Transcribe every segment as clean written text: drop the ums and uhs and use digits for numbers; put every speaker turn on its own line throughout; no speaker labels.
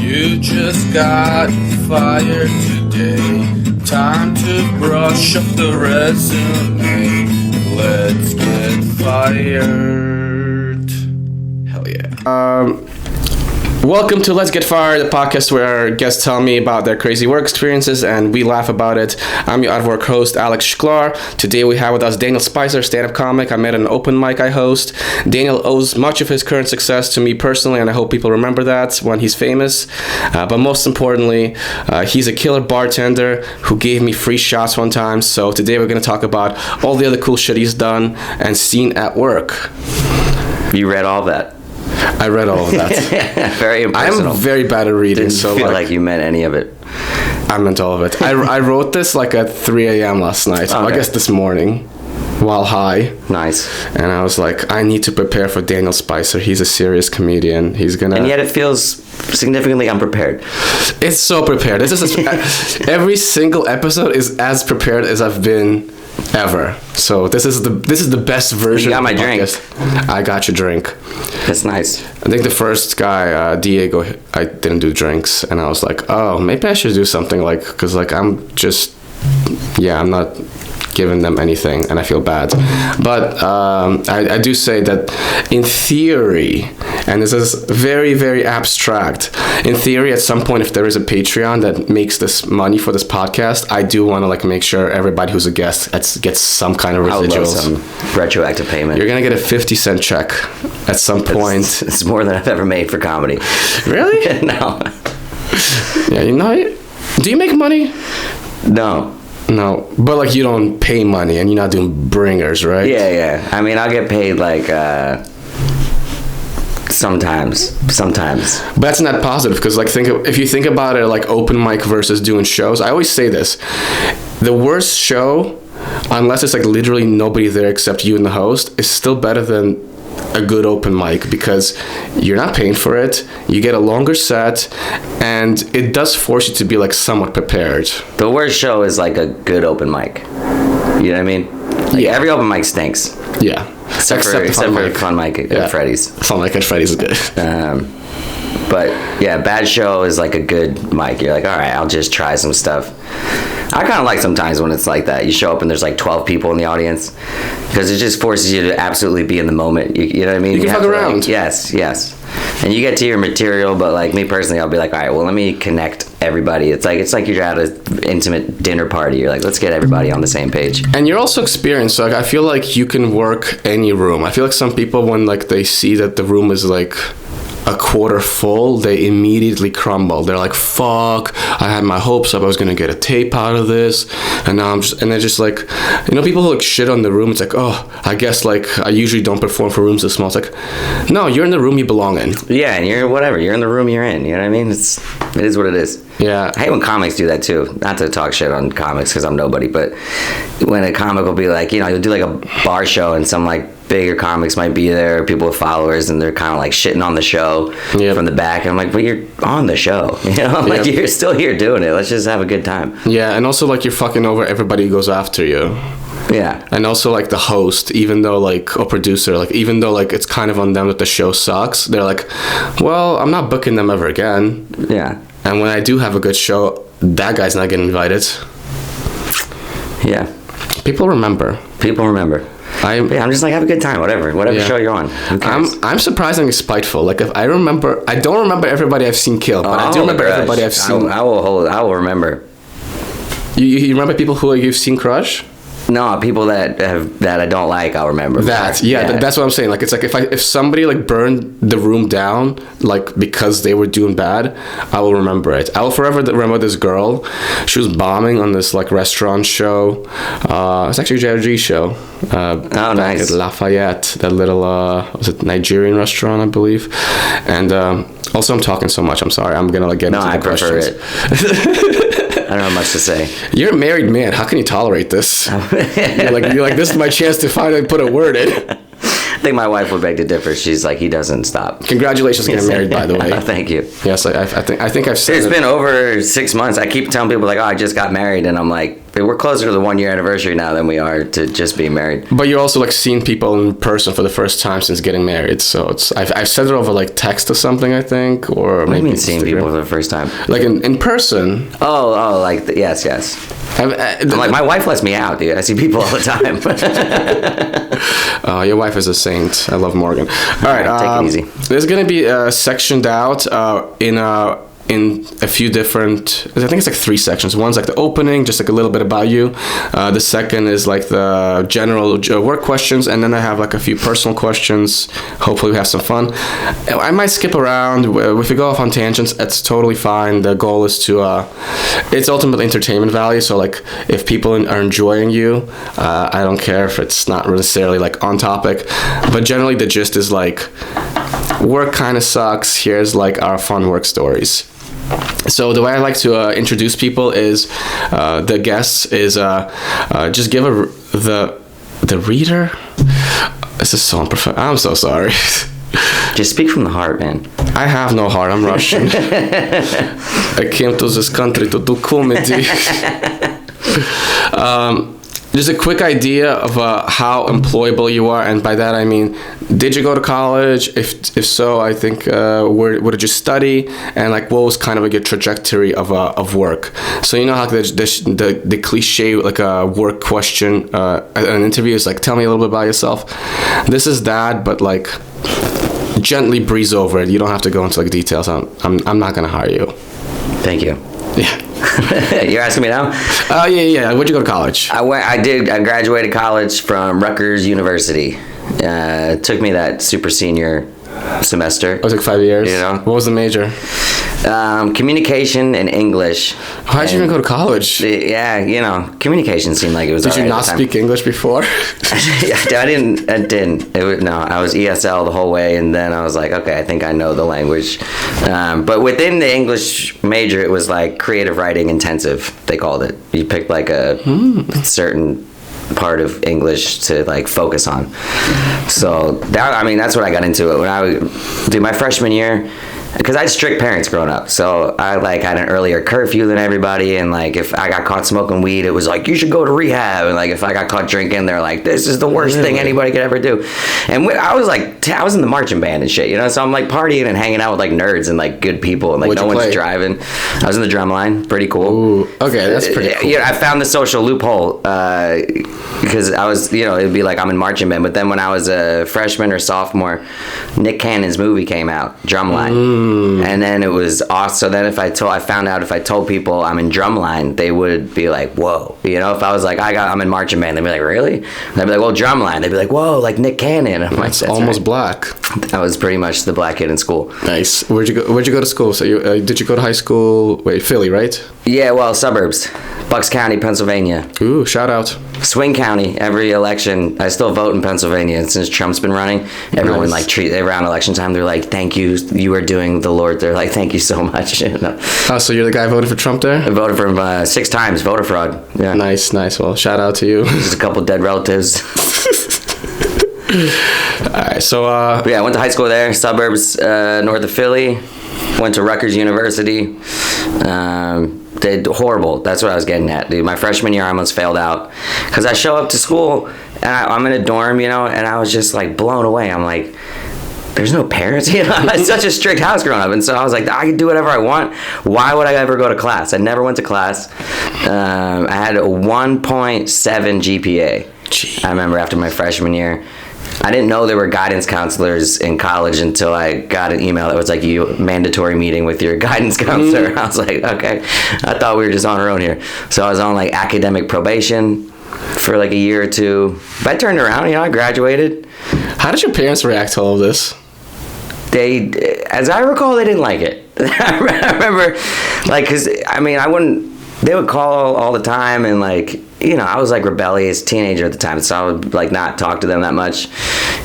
You just got fired today. Time to brush up the resume. Let's get fired. Hell yeah. Welcome to Let's Get Fired, the podcast where our guests tell me about their crazy work experiences and we laugh about it. I'm your out-of-work host, Alex Shklar. Today we have with us Daniel Speiser, stand-up comic. I met at an open mic I host. Daniel owes much of his current success to me personally, and I hope people remember that when he's famous. But most importantly, he's a killer bartender who gave me free shots one time. So today we're going to talk about all the other cool shit he's done and seen at work.
You read all that?
I read all of that.
Very impersonal.
I'm very bad at reading.
Didn't feel like you meant any of it.
I meant all of it. I wrote this like at 3 a.m. last night. Okay. Well, I guess this morning while high.
Nice.
And I was like, I need to prepare for Daniel Speiser. He's a serious comedian. He's gonna...
And yet it feels significantly unprepared.
It's so prepared. This is every single episode is as prepared as I've been ever. So this is the best version.
You got my drink.
I got your drink.
That's nice.
I think the first guy, Diego, I didn't do drinks, and I was like, oh, maybe I should do something because I'm not giving them anything, and I feel bad. But I do say that in theory, and this is very, very abstract, in theory, at some point, if there is a Patreon that makes this money for this podcast, I do want to make sure everybody who's a guest gets some kind of residuals.
I would love some retroactive payment.
You're going to get a 50-cent check at some point.
It's more than I've ever made for comedy.
Really?
No.
Yeah, do you make money?
No,
but you don't pay money and you're not doing bringers, right?
Yeah. I mean, I'll get paid sometimes.
But that's not positive because if you think about it open mic versus doing shows, I always say this: the worst show, unless it's literally nobody there except you and the host, is still better than a good open mic because you're not paying for it, you get a longer set, and it does force you to be somewhat prepared.
The worst show is a good open mic. You know what I mean?
Yeah.
Every open mic stinks.
Yeah.
Except for fun mic at Freddy's.
Fun mic at Freddy's is good.
But yeah, bad show is a good mic. You're all right, I'll just try some stuff. I kind of like sometimes when it's like that. You show up and there's 12 people in the audience because it just forces you to absolutely be in the moment. You know what I mean?
You can fuck around.
Yes. And you get to your material, but me personally, I'll be all right, well, let me connect everybody. It's like you're at an intimate dinner party. You're let's get everybody on the same page.
And you're also experienced. I feel like you can work any room. I feel like some people, when they see that the room is a quarter full, they immediately crumble. They're like, fuck, I had my hopes up I was gonna get a tape out of this, and now they're just people who shit on the room. It's oh, I guess I usually don't perform for rooms this small. It's no, you're in the room you belong in.
Yeah, and you're in the room you're in. You know what I mean? It is what it is.
Yeah.
I hate when comics do that too. Not to talk shit on comics because I'm nobody, but when a comic will be you'll do a bar show and some bigger comics might be there, people with followers, and they're kind of shitting on the show from the back. And I'm but you're on the show, you're still here doing it. Let's just have a good time.
Yeah, and also you're fucking over everybody who goes after you.
Yeah.
And also the host, even though or producer, even though it's kind of on them that the show sucks, they're well, I'm not booking them ever again.
Yeah.
And when I do have a good show, that guy's not getting invited.
Yeah.
People remember. I'm
just have a good time, whatever show you're on.
I'm surprisingly spiteful. If I don't remember everybody I've seen killed, but I do remember everybody I've seen.
I will remember.
You remember people who you've seen crush?
No, people that I don't like, I'll remember.
That's what I'm saying. It's if somebody burned the room down because they were doing bad, I will remember it. I will forever remember this girl. She was bombing on this restaurant show. It's actually a JRG show.
Nice.
At Lafayette, that little was it Nigerian restaurant, I believe. And also, I'm talking so much. I'm sorry. I'm gonna get into the questions.
No, I prefer it. I don't have much to say.
You're a married man. How can you tolerate this? You're like, this is my chance to finally put a word in.
think my wife would beg to differ. She's like, he doesn't stop.
Congratulations getting married, by the way.
Thank you.
Yes, I think I've said
It's been over 6 months. I keep telling people like, oh, I just got married, and I'm like, we're closer to the 1 year anniversary now than we are to just being married.
But you're also like seeing people in person for the first time since getting married. So I've said it over like text or something, I think, or
What
maybe
do you mean seeing
Instagram.
people for the first time?
Like in person.
Oh, like yes. I'm like, my wife lets me out, dude. I see people all the time.
Your wife is a saint. I love Morgan. All right,
take it easy.
There's gonna be sectioned out in a few different, I think it's like 3 sections. One's like the opening, just like a little bit about you. The second is like the general work questions, and then I have like a few personal questions. Hopefully we have some fun. I might skip around. If we go off on tangents, it's totally fine. The goal is to, it's ultimately entertainment value. So like if people are enjoying you, I don't care if it's not necessarily like on topic, but generally the gist is like, work kind of sucks. Here's like our fun work stories. So the way I like to introduce people is the guests is just give the reader. This is so unprofessional. I'm so sorry.
Just speak from the heart, man.
I have no heart. I'm Russian. I came to this country to do comedy. Just a quick idea of how employable you are, and by that I mean, did you go to college? If so, I think what did you study, and like what was kind of like your trajectory of work? So you know how the cliche like a work question at an interview is like, tell me a little bit about yourself. This is that, but like gently breeze over it. You don't have to go into like details. I'm not gonna hire you.
Thank you.
Yeah.
You're asking me now?
Yeah. Where'd you go to college?
I graduated college from Rutgers University. It took me that super senior semester.
It was like 5 years.
You know?
What was the major?
Communication and English.
How'd you even go to college?
Yeah, you know, communication seemed like it was.
Did you not speak English before?
I didn't. I was ESL the whole way, and then I was like, okay, I think I know the language. But within the English major, it was like creative writing intensive. They called it. You picked like a certain part of English to like focus on. So that's what I got into it when I did my freshman year. Because I had strict parents growing up, so I like had an earlier curfew than everybody, and like if I got caught smoking weed, it was like, you should go to rehab, and like if I got caught drinking, they're like, this is the worst thing anybody could ever do. And I was like, I was in the marching band and shit, you know, so I'm like partying and hanging out with like nerds and like good people, and like no one's driving. I was in the drum line, pretty cool.
Ooh, okay, that's pretty cool.
Yeah, I found the social loophole because I was, you know, it'd be like I'm in marching band, but then when I was a freshman or sophomore, Nick Cannon's movie came out, Drumline. And then it was awesome. So then I found out if I told people I'm in drumline, they would be like, whoa. You know, if I was like, I'm in marching band, they'd be like, really? And they'd be like, well, drumline. They'd be like, whoa, like Nick Cannon. I'm like,
that's almost
right.
black.
I was pretty much the black kid in school.
Nice. Where'd you go to school? So did you go to high school? Wait, Philly, right?
Yeah, well, suburbs. Bucks County, Pennsylvania.
Ooh, shout out.
Swing County, every election. I still vote in Pennsylvania. And since Trump's been running, everyone around election time, they're like, thank you. You are doing the Lord. They're like, thank you so much. You know?
Oh, so you're the guy who voted for Trump there?
I voted for him 6 times, voter fraud. Yeah.
Nice. Well, shout out to you.
Just a couple dead relatives.
Alright, so
I went to high school there, suburbs north of Philly. Went to Rutgers University. Did horrible. That's what I was getting at, dude. My freshman year, I almost failed out because I show up to school and I'm in a dorm, you know, and I was just like blown away. I'm like, there's no parents, you know. I had such a strict house growing up, and so I was like, I can do whatever I want. Why would I ever go to class? I never went to class. I had a 1.7 GPA.
Gee.
I remember after my freshman year. I didn't know there were guidance counselors in college until I got an email that was like, you mandatory meeting with your guidance counselor. I was like, okay. I thought we were just on our own here. So I was on like academic probation for like a year or two. But I turned around, you know, I graduated.
How did your parents react to all of this?
They, as I recall, they didn't like it. I remember, like, because, I mean, they would call all the time, and like, you know, I was like rebellious teenager at the time, so I would like not talk to them that much,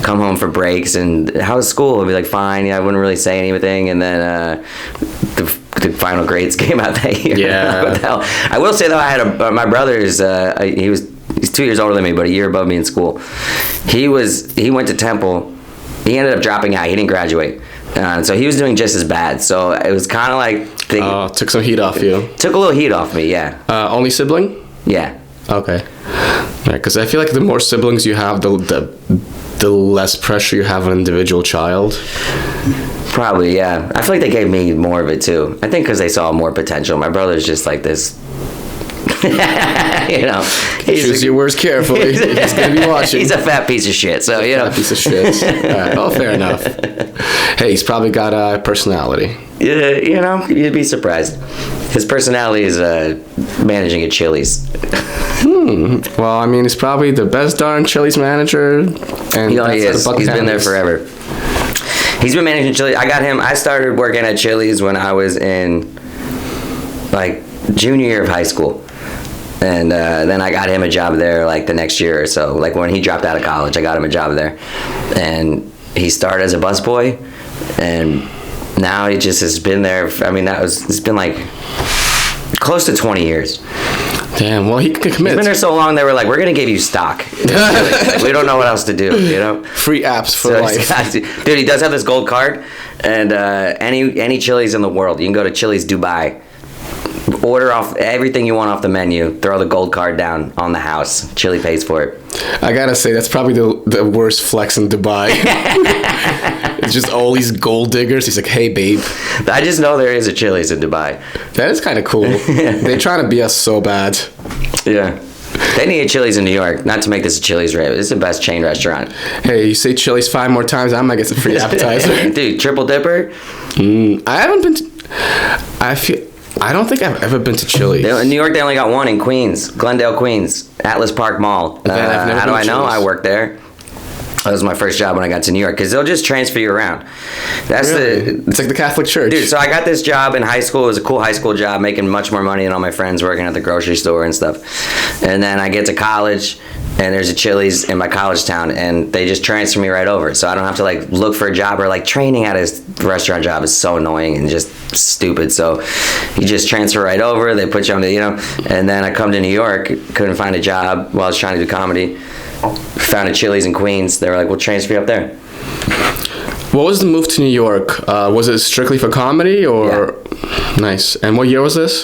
come home for breaks, and how was school? I'd be like, fine. Yeah, I wouldn't really say anything, and then the final grades came out that year.
Yeah.
What the hell? I will say though, I had my brother's, he's He's 2 years older than me, but a year above me in school. He went to Temple. He ended up dropping out. He didn't graduate. So he was doing just as bad. So it was kind of like...
took some heat off you.
Took a little heat off me, yeah.
Only sibling?
Yeah.
Okay. Because I feel like the more siblings you have, the less pressure you have on an individual child.
Probably, yeah. I feel like they gave me more of it, too. I think because they saw more potential. My brother's just like this... you know,
choose your words carefully. He's gonna be watching.
He's a fat piece of shit. So you know,
fat piece of shit. All right. Oh, fair enough. Hey, he's probably got a personality.
Yeah, you know, you'd be surprised. His personality is managing at Chili's.
Well, I mean, he's probably the best darn Chili's manager. And
he is. He's been there forever. He's been managing Chili's. I started working at Chili's when I was in like junior year of high school. And then I got him a job there like the next year or so. Like when he dropped out of college, I got him a job there. And he started as a busboy. And now he just has been there. I mean, it's been like close to 20 years.
Damn, well, he could commit.
He's been there so long, they were like, we're going to give you stock. Like, we don't know what else to do, you know?
Free apps for life.
Dude, he does have this gold card. And any Chili's in the world, you can go to Chili's Dubai. Order off everything you want off the menu. Throw the gold card down on the house. Chili pays for it.
I gotta say, that's probably the worst flex in Dubai. It's just all these gold diggers. He's like, hey, babe.
I just know there is a Chili's in Dubai.
That is kind of cool. They're trying to be us so bad.
Yeah. They need a Chili's in New York. Not to make this a Chili's rave. This is the best chain restaurant.
Hey, you say Chili's 5 more times, I might get some free appetizer.
Dude, triple dipper?
I haven't been to... I don't think I've ever been to Chili's.
In New York, they only got one in Queens, Glendale, Queens, Atlas Park Mall. How do I know? I worked there. That was my first job when I got to New York, because they'll just transfer you around. It's
like the Catholic Church.
Dude, so I got this job in high school. It was a cool high school job, making much more money than all my friends working at the grocery store and stuff. And then I get to college, and there's a Chili's in my college town, and they just transfer me right over. So I don't have to like look for a job, or like training at a restaurant job is so annoying and just stupid. So you just transfer right over. They put you on the, and then I come to New York, couldn't find a job while I was trying to do comedy. Found a Chili's in Queens. They were like, we'll transfer you up there.
What was the move to New York? Was it strictly for comedy or? Yeah. Nice. And what year was this?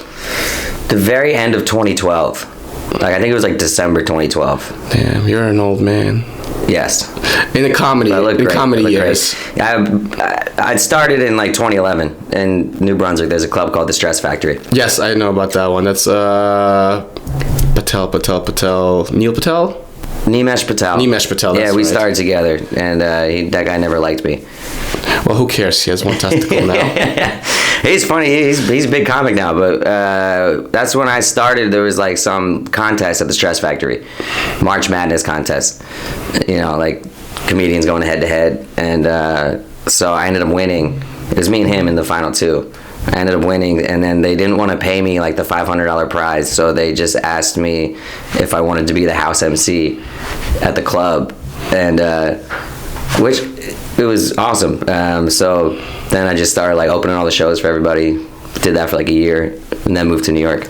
The very end of 2012. Like, I think it was like December 2012.
Damn, you're an old man.
Yes.
In the comedy, years.
Yeah, I started in like 2011 in New Brunswick. There's a club called the Stress Factory.
Yes, I know about that one. That's Patel. Neil Patel?
Nimesh Patel.
Yeah,
we started together, and that guy never liked me.
Well, who cares? He has one testicle now.
He's funny. He's a big comic now, but that's when I started. There was like some contest at the Stress Factory, March Madness contest. Like comedians going head to head, and so I ended up winning. It was me and him in the final two. I ended up winning, and then they didn't want to pay me like the $500 prize, so they just asked me if I wanted to be the house MC at the club, and which it was awesome. So then I just started like opening all the shows for everybody. Did that for like a year, and then moved to New York.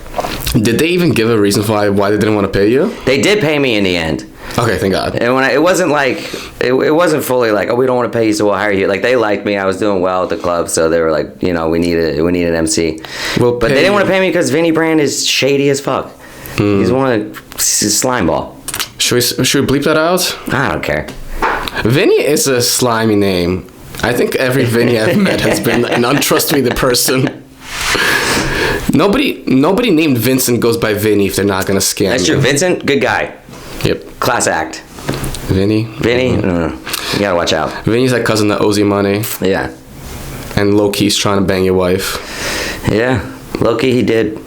Did they even give a reason for why they didn't want to pay you?
They did pay me in the end.
Okay, thank God.
And when it wasn't like it wasn't fully like, oh, we don't want to pay you, so we'll hire you. Like, they liked me. I was doing well at the club, so they were like, we need an MC. But they didn't want to pay me because Vinny Brand is shady as fuck. He's he's a slime ball.
Should we bleep that out?
I don't care.
Vinny is a slimy name. I think every Vinny I've met has been an untrustworthy person. Nobody named Vincent goes by Vinny if they're not gonna scam.
That's true. Vincent, good guy.
Yep.
Class act.
Vinny?
You gotta watch out.
Vinny's that cousin that owes you money.
Yeah.
And low-key's trying to bang your wife.
Yeah. Low-key, he did.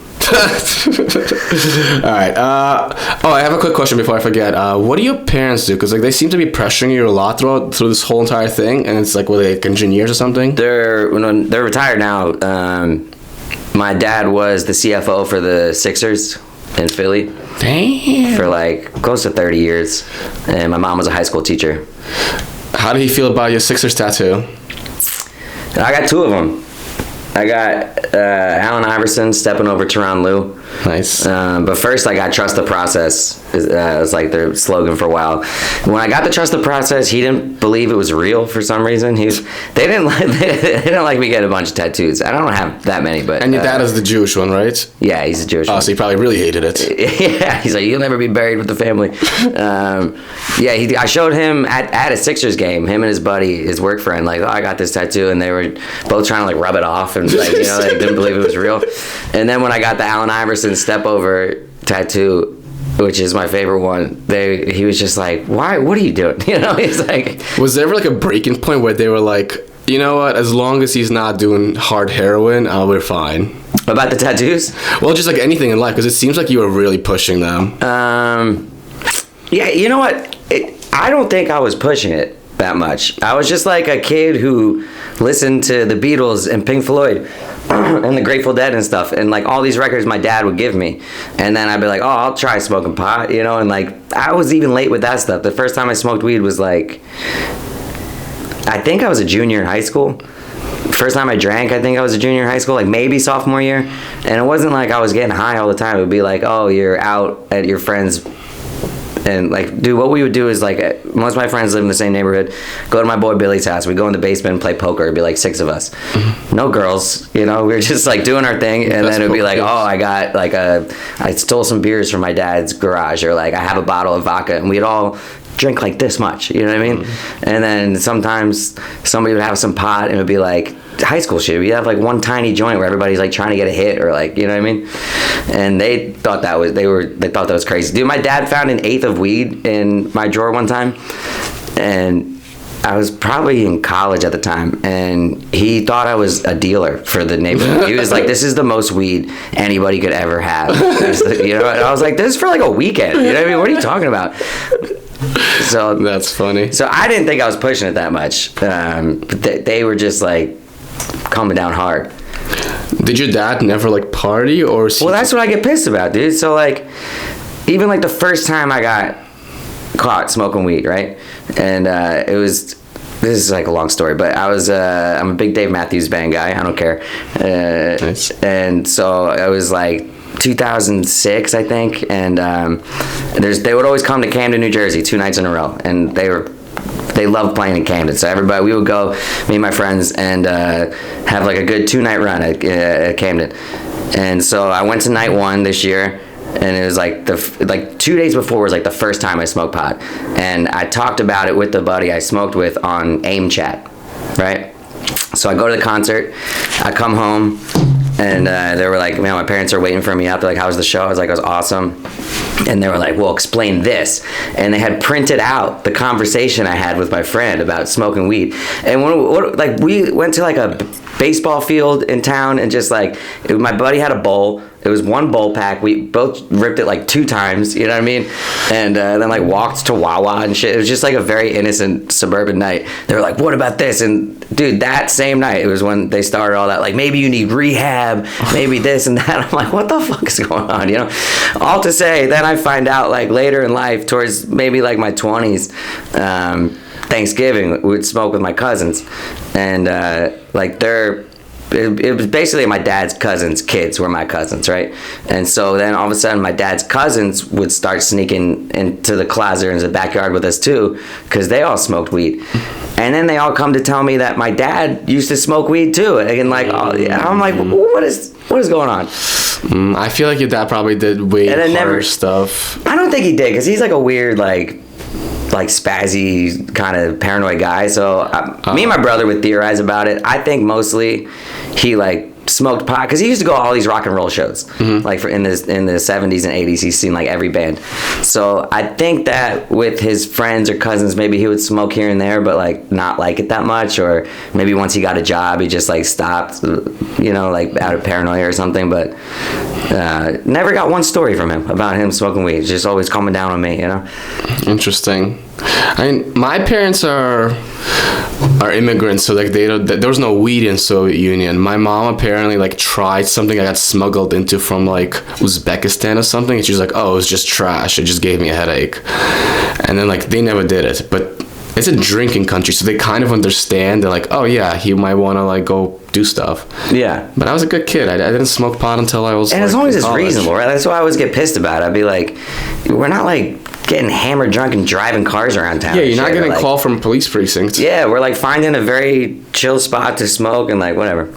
Alright. I have a quick question before I forget. What do your parents do? Because they seem to be pressuring you a lot through this whole entire thing, and it's like, were they engineers or something?
They're retired now. My dad was the CFO for the Sixers in Philly.
Damn.
For like close to 30 years. And my mom was a high school teacher.
How did he feel about your Sixers tattoo?
I got two of them. I got Allen Iverson stepping over Tyronn Lue.
Nice.
But first I got Trust the Process. It's like their slogan for a while. When I got to trust the process, he didn't believe it was real for some reason. They didn't like me getting a bunch of tattoos. I don't have that many, but
And your dad is the Jewish one, right?
yeah, he's a Jewish.
Oh,
one.
so he probably really hated it.
Yeah, he's like, you'll never be buried with the family. I showed him at a Sixers game, him and his buddy, his work friend, like, oh, I got this tattoo, and they were both trying to like rub it off, and like, you know, they didn't believe it was real. And then when I got the Allen Iverson step over tattoo, which is my favorite one, he was just like, why? What are you doing? You know, he's like.
Was there ever like a breaking point where they were like, you know what? As long as he's not doing hard heroin, we're fine.
About the tattoos?
Well, just like anything in life, because it seems like you were really pushing them.
Yeah, you know what? I don't think I was pushing it that much. I was just like a kid who listened to the Beatles and Pink Floyd and the Grateful Dead and stuff, and like all these records my dad would give me, and then I'd be like, oh, I'll try smoking pot, you know, and like I was even late with that stuff. The first time I smoked weed was like, I think I was a junior in high school. First time I drank, I think I was a junior in high school, like maybe sophomore year, and it wasn't like I was getting high all the time. It would be like, oh, you're out at your friend's. And like, dude, what we would do is like, most of my friends live in the same neighborhood. Go to my boy Billy's house. We go in the basement and play poker. It'd be like 6 of us, no girls. You know, we were just like doing our thing. And then it'd be like, oh, I got like I stole some beers from my dad's garage, or like I have a bottle of vodka, and we'd all drink like this much. You know what I mean? And then sometimes somebody would have some pot, and it would be like high school shit. We have like one tiny joint where everybody's like trying to get a hit, or like, you know what I mean? And they thought that was crazy. Dude, my dad found an eighth of weed in my drawer one time, and I was probably in college at the time, and he thought I was a dealer for the neighborhood. He was like, this is the most weed anybody could ever have. You know, and I was like, this is for like a weekend. You know what I mean? What are you talking about? So
that's funny.
So I didn't think I was pushing it that much, but they were just like coming down hard.
Did your dad never like party, or?
Well, that's what I get pissed about, dude. So like, even like the first time I got caught smoking weed, right? And this is like a long story, but I'm a big Dave Matthews Band guy. I don't care.
Nice.
And so it was like 2006, I think, and they would always come to Camden, New Jersey, 2 nights in a row, and they loved playing in Camden. So we would go, me and my friends, and have like a good 2-night run at Camden. And so I went to night 1 this year, and it was like 2 days before was like the first time I smoked pot, and I talked about it with the buddy I smoked with on AIM chat, right? So I go to the concert, I come home, and they were like, man, my parents are waiting for me out. They're like, how was the show? I was like, it was awesome. And they were like, well, explain this. And they had printed out the conversation I had with my friend about smoking weed. And we went to like a baseball field in town, and just like, my buddy had a bowl. It was 1 bowl pack. We both ripped it like 2 times, you know what I mean? And then like walked to Wawa and shit. It was just like a very innocent suburban night. They were like, what about this? And dude, that same night, it was when they started all that, like, maybe you need rehab, maybe this and that. I'm like, what the fuck is going on, you know? All to say, then I find out like later in life, towards maybe like my 20s, Thanksgiving, we would smoke with my cousins. And like it was basically my dad's cousins' kids were my cousins, right? And so then all of a sudden my dad's cousins would start sneaking into the closet or into the backyard with us too, because they all smoked weed. And then they all come to tell me that my dad used to smoke weed too. And like, I'm like, what is going on?
I feel like your dad probably did way harder stuff.
I don't think he did, because he's like a weird like spazzy kind of paranoid guy. So me and my brother would theorize about it. I think mostly he like smoked pot, because he used to go to all these rock and roll shows, like in the 70s and 80s. He's seen like every band. So I think that with his friends or cousins, maybe he would smoke here and there, but like not like it that much. Or maybe once he got a job, he just like stopped, you know, like out of paranoia or something. But never got one story from him about him smoking weed. Just always coming down on me, you know.
Interesting. I mean, my parents are immigrants, so like there was no weed in Soviet Union. My mom apparently like tried something I got smuggled into from like Uzbekistan or something, and she was like, oh, it was just trash, it just gave me a headache. And then like they never did it. But it's a drinking country, so they kind of understand. They're like, oh yeah, he might want to like go do stuff.
Yeah.
But I was a good kid. I didn't smoke pot until I was.
And
like,
as long as it's
college.
reasonable, right? That's why I always get pissed about it. I'd be like, we're not like getting hammered drunk and driving cars around town.
Yeah, you're not
shit.
getting
Like,
a call from police precincts.
Yeah, we're like finding a very chill spot to smoke and like whatever.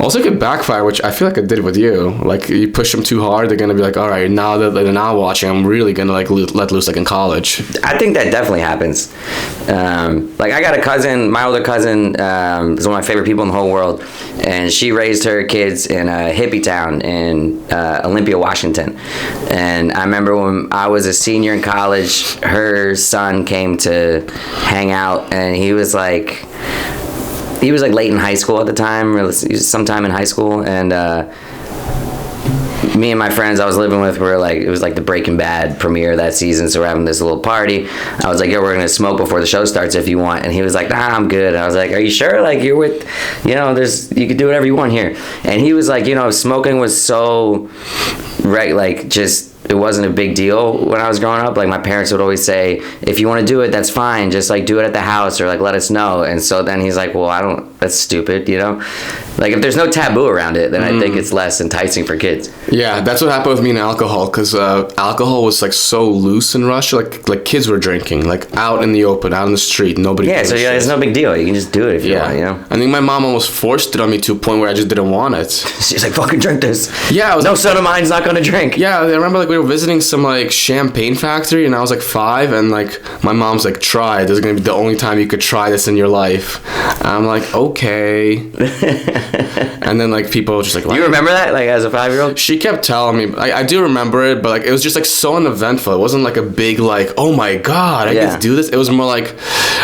Also, it could backfire, which I feel like it did with you. Like, you push them too hard, they're gonna be like, all right, now that they're not watching, I'm really gonna like let loose like in college.
I think that definitely happens. Like I got a cousin, my older cousin is one of my favorite people in the whole world, and she raised her kids in a hippie town in Olympia, Washington. And I remember when I was a senior in college, her son came to hang out, and he was like late in high school at the time, or sometime in high school, and me and my friends I was living with were like, it was like the Breaking Bad premiere that season, so we're having this little party. I was like, yo, we're gonna smoke before the show starts if you want, and he was like, nah, I'm good. And I was like, are you sure? Like, you're with, you know, you could do whatever you want here. And he was like, you know, smoking was so right, like just, it wasn't a big deal when I was growing up. Like my parents would always say, if you want to do it, that's fine. Just like do it at the house or like let us know. And so then he's like, well, that's stupid, you know? Like if there's no taboo around it, then I think it's less enticing for kids.
Yeah, that's what happened with me and alcohol, because alcohol was like so loose in Russia. Like kids were drinking, like out in the open, out in the street. Nobody.
Yeah, so it's no big deal. You can just do it if you want, you know?
I think my mom almost forced it on me to a point where I just didn't want it.
She's like, fucking drink this.
Yeah, I was
no
like,
son of mine's not gonna drink.
Yeah, I remember like we were visiting some like champagne factory, and I was like 5, and like my mom's like, try it. This is gonna be the only time you could try this in your life. And I'm like, okay. And then like people just like,
you remember that, like as a 5-year-old?
She kept telling me. I do remember it, but like it was just like so uneventful. It wasn't like a big like, oh my god, I get to do this. It was more like,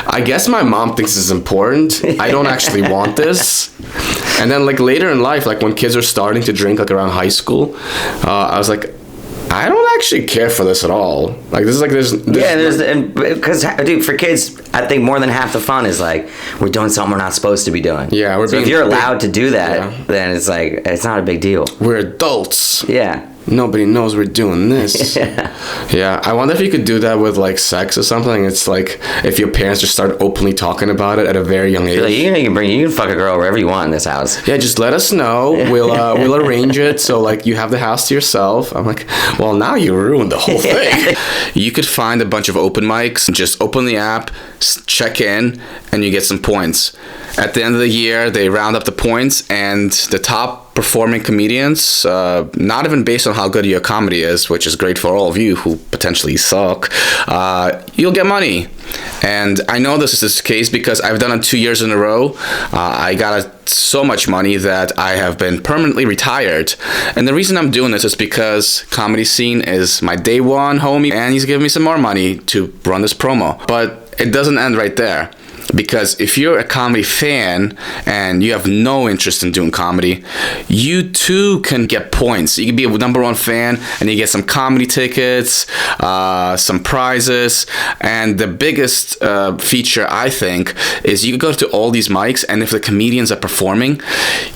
I guess my mom thinks this is important. I don't actually want this. And then like later in life, like when kids are starting to drink, like around high school, I was like, I don't actually care for this at all. Like this is like
because dude, for kids, I think more than half the fun is like we're doing something we're not supposed to be doing.
Yeah,
so if you're allowed to do that, then it's like it's not a big deal.
We're adults.
Yeah.
Nobody knows we're doing this. Yeah. I wonder if you could do that with like sex or something. It's like if your parents just start openly talking about it at a very young age.
Like, you can fuck a girl wherever you want in this house.
Yeah, just let us know. We'll arrange it so like you have the house to yourself. I'm like, well, now you ruined the whole thing. You could find a bunch of open mics, just open the app, check in, and you get some points. At the end of the year, they round up the points, and the top performing comedians, not even based on how good your comedy is, which is great for all of you who potentially suck, you'll get money. And I know this is the case because I've done it 2 years in a row. I got so much money that I have been permanently retired. And the reason I'm doing this is because Comedy Scene is my day one homie, and he's giving me some more money to run this promo. But it doesn't end right there. Because if you're a comedy fan and you have no interest in doing comedy, you too can get points. You can be a number one fan and you get some comedy tickets, some prizes, and the biggest feature, I think, is you can go to all these mics, and if the comedians are performing,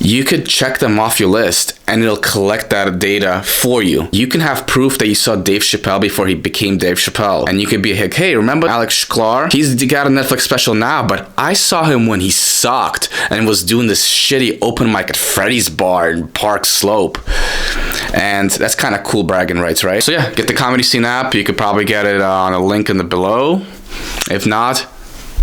you could check them off your list and it'll collect that data for you. You can have proof that you saw Dave Chappelle before he became Dave Chappelle, and you could be like, hey, remember Alex Shklar? He's got a Netflix special now, but I saw him when he sucked and was doing this shitty open mic at Freddy's Bar in Park Slope. And that's kind of cool bragging rights, right? So yeah, get the Comedy Scene app. You could probably get it on a link in the below. If not,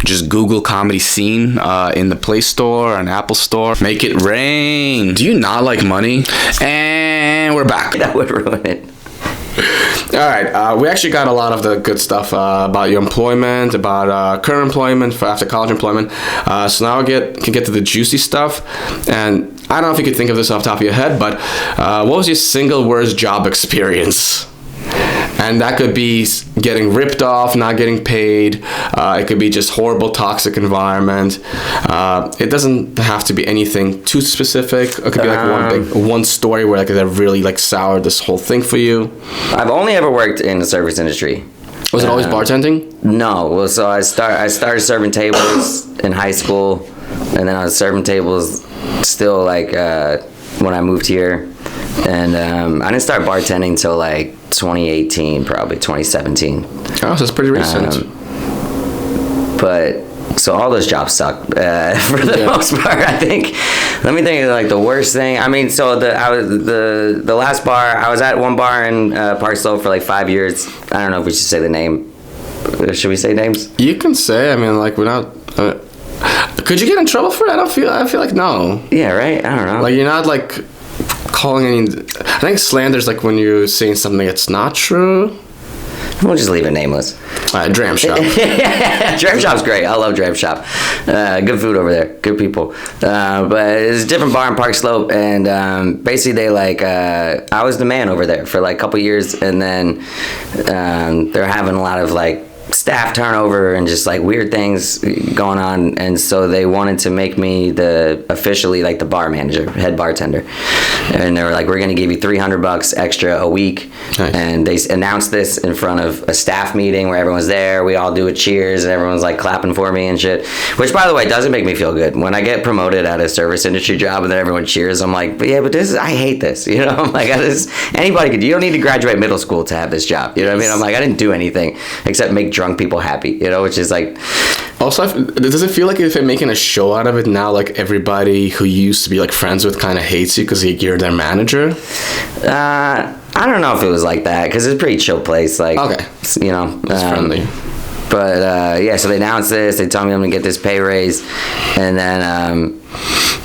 just Google Comedy Scene in the Play Store and Apple Store. Make it rain. Do you not like money? And we're back.
That would ruin it.
All right, we actually got a lot of the good stuff about your employment, about current employment, for after college employment. So now we can get to the juicy stuff. And I don't know if you could think of this off the top of your head, but what was your single worst job experience? And that could be getting ripped off, not getting paid. It could be just horrible, toxic environment. It doesn't have to be anything too specific. It could be like one story where like that really like soured this whole thing for you.
I've only ever worked in the service industry.
Was it always bartending?
No. Well, so I started serving tables in high school, and then I was serving tables still like when I moved here. And I didn't start bartending until like 2018, probably 2017.
Oh, so it's pretty recent.
But so all those jobs suck for the most part. I think. Let me think of like the worst thing. I mean, so the last bar I was at, one bar in Park Slope for like 5 years. I don't know if we should say the name. Should we say names?
You can say. I mean, like we're not. Could you get in trouble for it? I feel like no.
Yeah, right. I don't know.
Like you're not like calling any. I think slander's like when you're saying something that's not true.
We'll just leave it nameless.
Dram Shop.
Dram Shop's great. I love Dram Shop. Good food over there. Good people. But it's a different bar in Park Slope, and basically they like I was the man over there for like a couple years, and then they're having a lot of like staff turnover and just like weird things going on, and so they wanted to make me officially like the bar manager, head bartender, and they were like, we're gonna give you $300 extra a week. Nice. And they announced this in front of a staff meeting where everyone's there. We all do a cheers and everyone's like clapping for me and shit, which by the way doesn't make me feel good. When I get promoted at a service industry job and then everyone cheers, I'm like, but I hate this, you know. I'm like, anybody you don't need to graduate middle school to have this job, you know what I mean? I'm like, I didn't do anything except make drunk people happy, you know, which is like.
Also, does it feel like if they're making a show out of it now, like everybody who you used to be like friends with kind of hates you because you're their manager?
I don't know if it was like that because it's a pretty chill place. Like, okay, you know,
it's friendly.
But yeah, so they announced this. They tell me I'm gonna get this pay raise, and then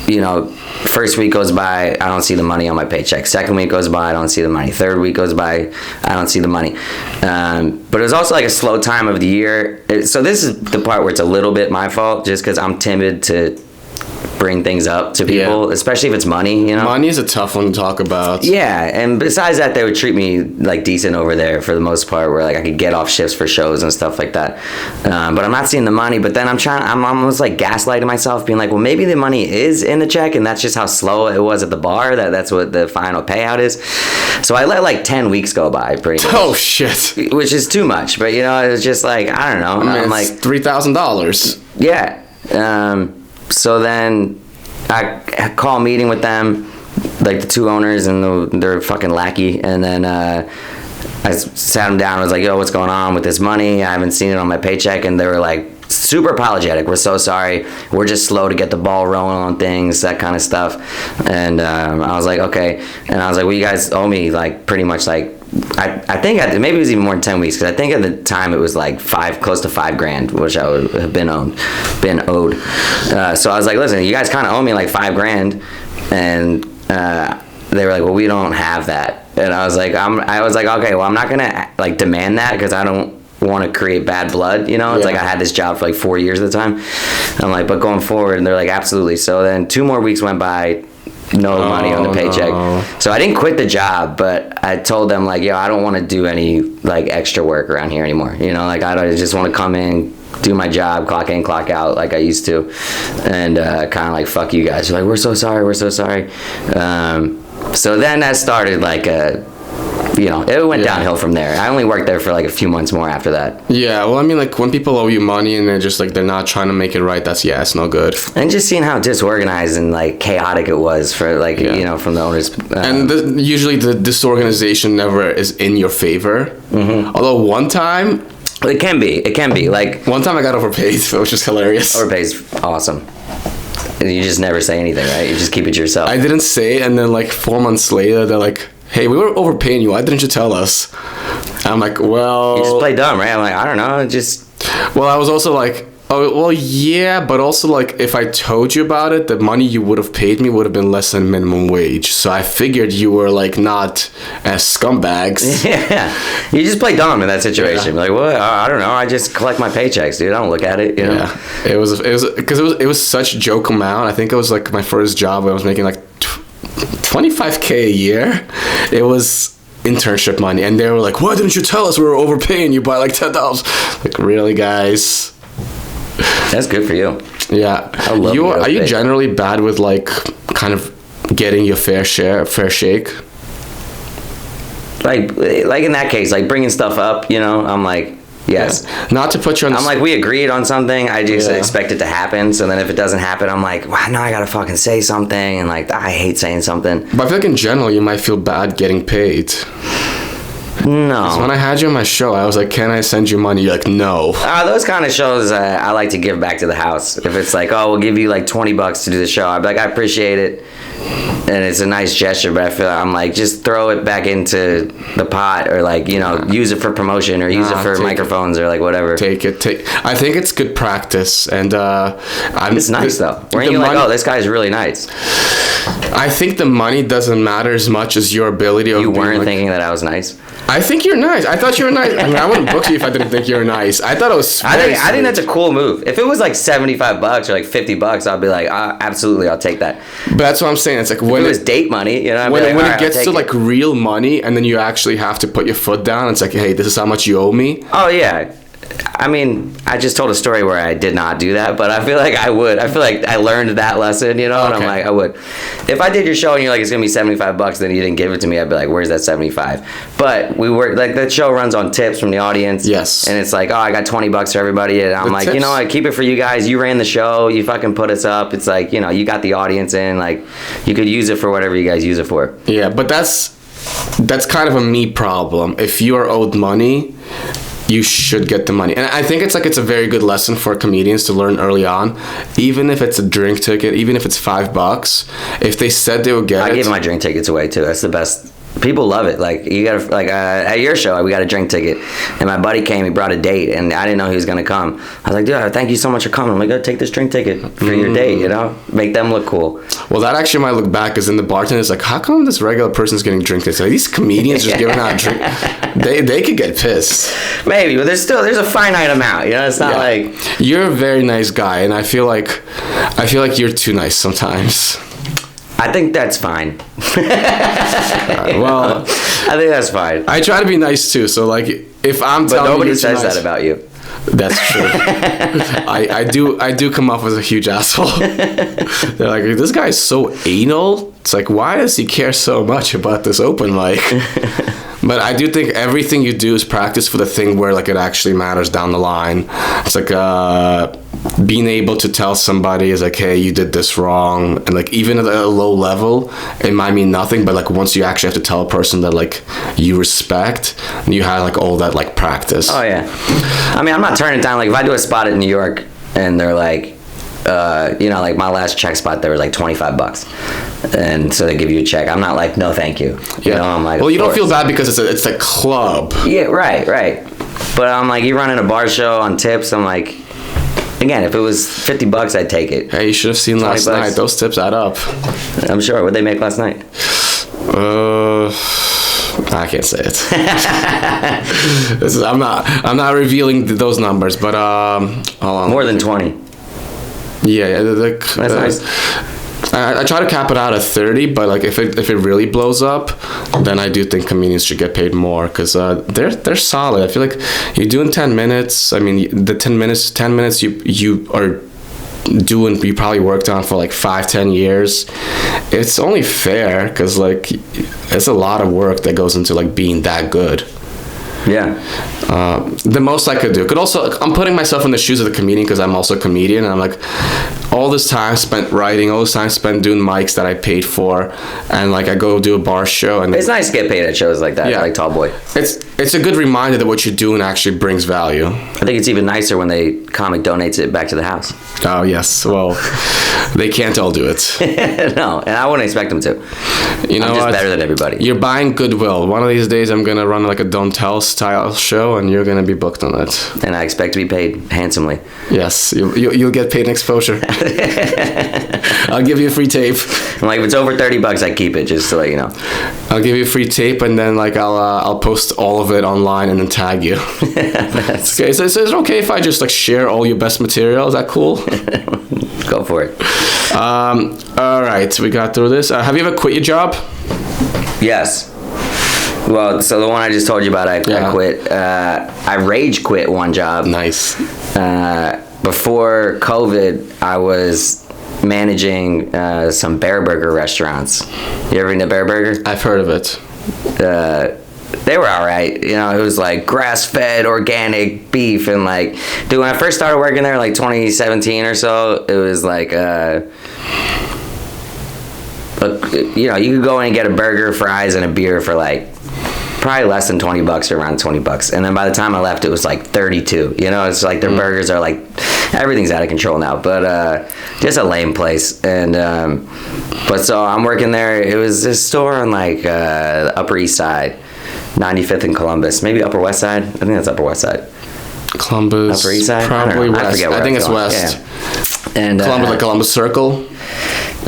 you know, first week goes by, I don't see the money on my paycheck. Second week goes by, I don't see the money. Third week goes by, I don't see the money. But it was also like a slow time of the year. So this is the part where it's a little bit my fault, just because I'm timid to bring things up to people, especially if it's money, you know.
Money is a tough one to talk about.
Yeah, and besides that, they would treat me like decent over there for the most part, where like I could get off shifts for shows and stuff like that. But I'm not seeing the money. But then I'm almost like gaslighting myself, being like, well, maybe the money is in the check, and that's just how slow it was at the bar. That's what the final payout is. So I let like 10 weeks go by, pretty much.
Oh shit!
Which is too much, but you know, it was just like I don't know.
I mean,
I'm like
$3,000.
Yeah. So then I call a meeting with them, like the two owners and their fucking lackey, and then I sat them down and was like, yo, what's going on with this money? I haven't seen it on my paycheck. And they were like super apologetic. We're so sorry. We're just slow to get the ball rolling on things, that kind of stuff. And I was like, okay. And I was like, well, you guys owe me like pretty much like, I think maybe it was even more than 10 weeks, because I think at the time it was like close to $5,000, which I would have been owed. So I was like, listen, you guys kind of owe me like $5,000, and they were like, well, we don't have that. And I was like, okay, well, I'm not gonna like demand that because I don't want to create bad blood, you know. It's like I had this job for like 4 years at the time. I'm like, but going forward, and they're like, absolutely. So then 2 more weeks went by. No money on the paycheck. No. So I didn't quit the job, but I told them like, yo, I don't want to do any like extra work around here anymore. You know, like I just want to come in, do my job, clock in, clock out like I used to, and kind of like fuck you guys. They're like, we're so sorry. So then that started like you know, it went downhill from there. I only worked there for like a few months more after that.
Yeah, well, I mean, like when people owe you money and they're not trying to make it right, it's no good.
And just seeing how disorganized and like chaotic it was for like, you know, from the owners.
And usually the disorganization never is in your favor. Mm-hmm. Although one time...
It can be. Like...
One time I got overpaid, which is hilarious.
Overpaid's awesome. You just never say anything, right? You just keep it to yourself.
I didn't say it, and then like 4 months later, they're like, hey, we were overpaying you. Why didn't you tell us? And I'm like, well...
You just play dumb, right? I'm like, I don't know, just...
Well, I was also like, oh, well, yeah, but also like if I told you about it, the money you would have paid me would have been less than minimum wage. So I figured you were like not as scumbags.
Yeah, you just play dumb in that situation. Yeah. Like, what? I don't know. I just collect my paychecks, dude. I don't look at it. You know?
Yeah, it was because it was such a joke amount. I think it was like my first job where I was making like $25K a year. It was internship money, and they were like, why didn't you tell us we were overpaying you by like $10? Like, really, guys?
That's good for you.
Yeah.
I love
Are you generally bad with like kind of getting your fair shake?
Like in that case, like bringing stuff up, you know, I'm like, yes.
Yeah. Not to put you on
I'm like, we agreed on something. I just expect it to happen. So then if it doesn't happen, I'm like, wow, now I got to fucking say something. And like, I hate saying something.
But I feel like in general, you might feel bad getting paid.
No.
When I had you on my show, I was like, "Can I send you money?" You're like, "No."
Those kind of shows, I like to give back to the house. If it's like, oh, we'll give you like $20 to do the show, I'd be like, I appreciate it, and it's a nice gesture. But I feel I'm like, just throw it back into the pot, or like, you know, use it for promotion, or use it for microphones, or like whatever.
Take it. I think it's good practice, and
it's nice though. Weren't you like, oh, this guy's really nice?
I think the money doesn't matter as much as your ability.
You weren't thinking that I was nice?
I think you're nice. I thought you were nice. I mean, I wouldn't book you if I didn't think you were nice. I thought it was.
I think that's a cool move. If it was like $75 or like $50, I'd be like, absolutely, I'll take that.
But that's what I'm saying. It's like when
it was date money, you know.
When it gets to like real money, and then you actually have to put your foot down. It's like, hey, this is how much you owe me.
Oh yeah. I mean, I just told a story where I did not do that, but I feel like I would. I feel like I learned that lesson, you know, and I'm like, I would. If I did your show and you're like, it's going to be $75, then you didn't give it to me, I'd be like, where's that 75? But we were, like, that show runs on tips from the audience.
Yes.
And it's like, oh, I got $20 for everybody. And I'm like, you know what, keep it for you guys. You ran the show. You fucking put us up. It's like, you know, you got the audience in. Like, you could use it for whatever you guys use it for.
Yeah, but that's kind of a me problem. If you are owed money, you should get the money. And I think it's a very good lesson for comedians to learn early on. Even if it's a drink ticket, even if it's $5, if they said they would get it.
I give my drink tickets away too. That's the best. People love it. Like, you gotta, like, at your show, we got a drink ticket, and my buddy came. He brought a date, and I didn't know he was gonna come. I was like, dude, thank you so much for coming. I'm like, go take this drink ticket for your date. You know, make them look cool.
Well, that actually might look back, because in the bartender is like, how come this regular person's getting drink tickets? Like, these comedians just giving out drink. They could get pissed.
Maybe, but there's a finite amount. You know, it's not like
you're a very nice guy, and I feel like you're too nice sometimes.
I think that's fine.
Well,
I think that's fine.
I try to be nice too. So like, if I'm telling
nobody
you
says
nice,
that about you.
That's true. I do come off as a huge asshole. They're like, this guy's so anal. It's like, why does he care so much about this open mic? But I do think everything you do is practice for the thing where like it actually matters down the line. It's like being able to tell somebody is like, hey, you did this wrong, and like even at a low level, it might mean nothing. But like once you actually have to tell a person that like you respect, you have like all that like practice.
Oh yeah. I mean, I'm not turning it down. Like if I do a spot in New York and they're like, you know, like my last check spot, there was like $25, and so they give you a check. I'm not like, no, thank you. You know, I'm like,
well, you don't feel bad because it's a club.
Yeah, right. But I'm like, you running a bar show on tips. I'm like, again, if it was $50, I'd take it.
Hey, you should have seen last night. Those tips add up.
I'm sure. What'd they make last night?
I can't say it. I'm not revealing those numbers, but hold on.
More than 20.
Yeah,
that's nice.
I try to cap it out at 30, but like if it really blows up, then I do think comedians should get paid more, because they're solid. I feel like you're doing 10 minutes. I mean, the 10 minutes you are doing, you probably worked on for like 5-10 years. It's only fair, because like it's a lot of work that goes into like being that good.
Yeah.
The most I could do. I'm putting myself in the shoes of the comedian, because I'm also a comedian, and I'm like, all this time spent writing, all this time spent doing mics that I paid for, and like I go do a bar show, and
it's nice to get paid at shows like that, like Tall Boy.
It's a good reminder that what you're doing actually brings value.
I think it's even nicer when the comic donates it back to the house.
Oh yes, well, they can't all do it.
No, and I wouldn't expect them to.
You know,
I'm just better than everybody.
You're buying goodwill. One of these days, I'm gonna run like a Don't Tell style show, and you're gonna be booked on it.
And I expect to be paid handsomely.
Yes, you'll get paid in exposure. I'll give you a free tape.
I'm like, if it's over $30, I keep it, just to let you know.
I'll give you a free tape, and then like I'll post all of it online and then tag you. Okay, so is it okay if I just like share all your best material? Is that cool?
Go for it.
All right, we got through this. Have you ever quit your job?
Yes. Well, so the one I just told you about, I quit. I rage quit one job.
Nice.
Before COVID, I was managing some Bear Burger restaurants. You ever eaten a Bear Burger?
I've heard of it.
They were all right. You know, it was like grass-fed, organic beef, and like, dude, when I first started working there, like 2017 or so, it was like, you know, you could go in and get a burger, fries, and a beer for like probably less than $20 or around $20. And then by the time I left, it was like 32. You know, it's like their burgers are like, everything's out of control now. But just a lame place. And but so I'm working there. It was this store on like the Upper East Side, 95th and Columbus, maybe Upper West Side. I think that's Upper West Side.
Columbus,
Upper East Side?
probably west.
I forget where
I think
it's
it's
going.
west.
Yeah. And
Columbus, like Columbus Circle.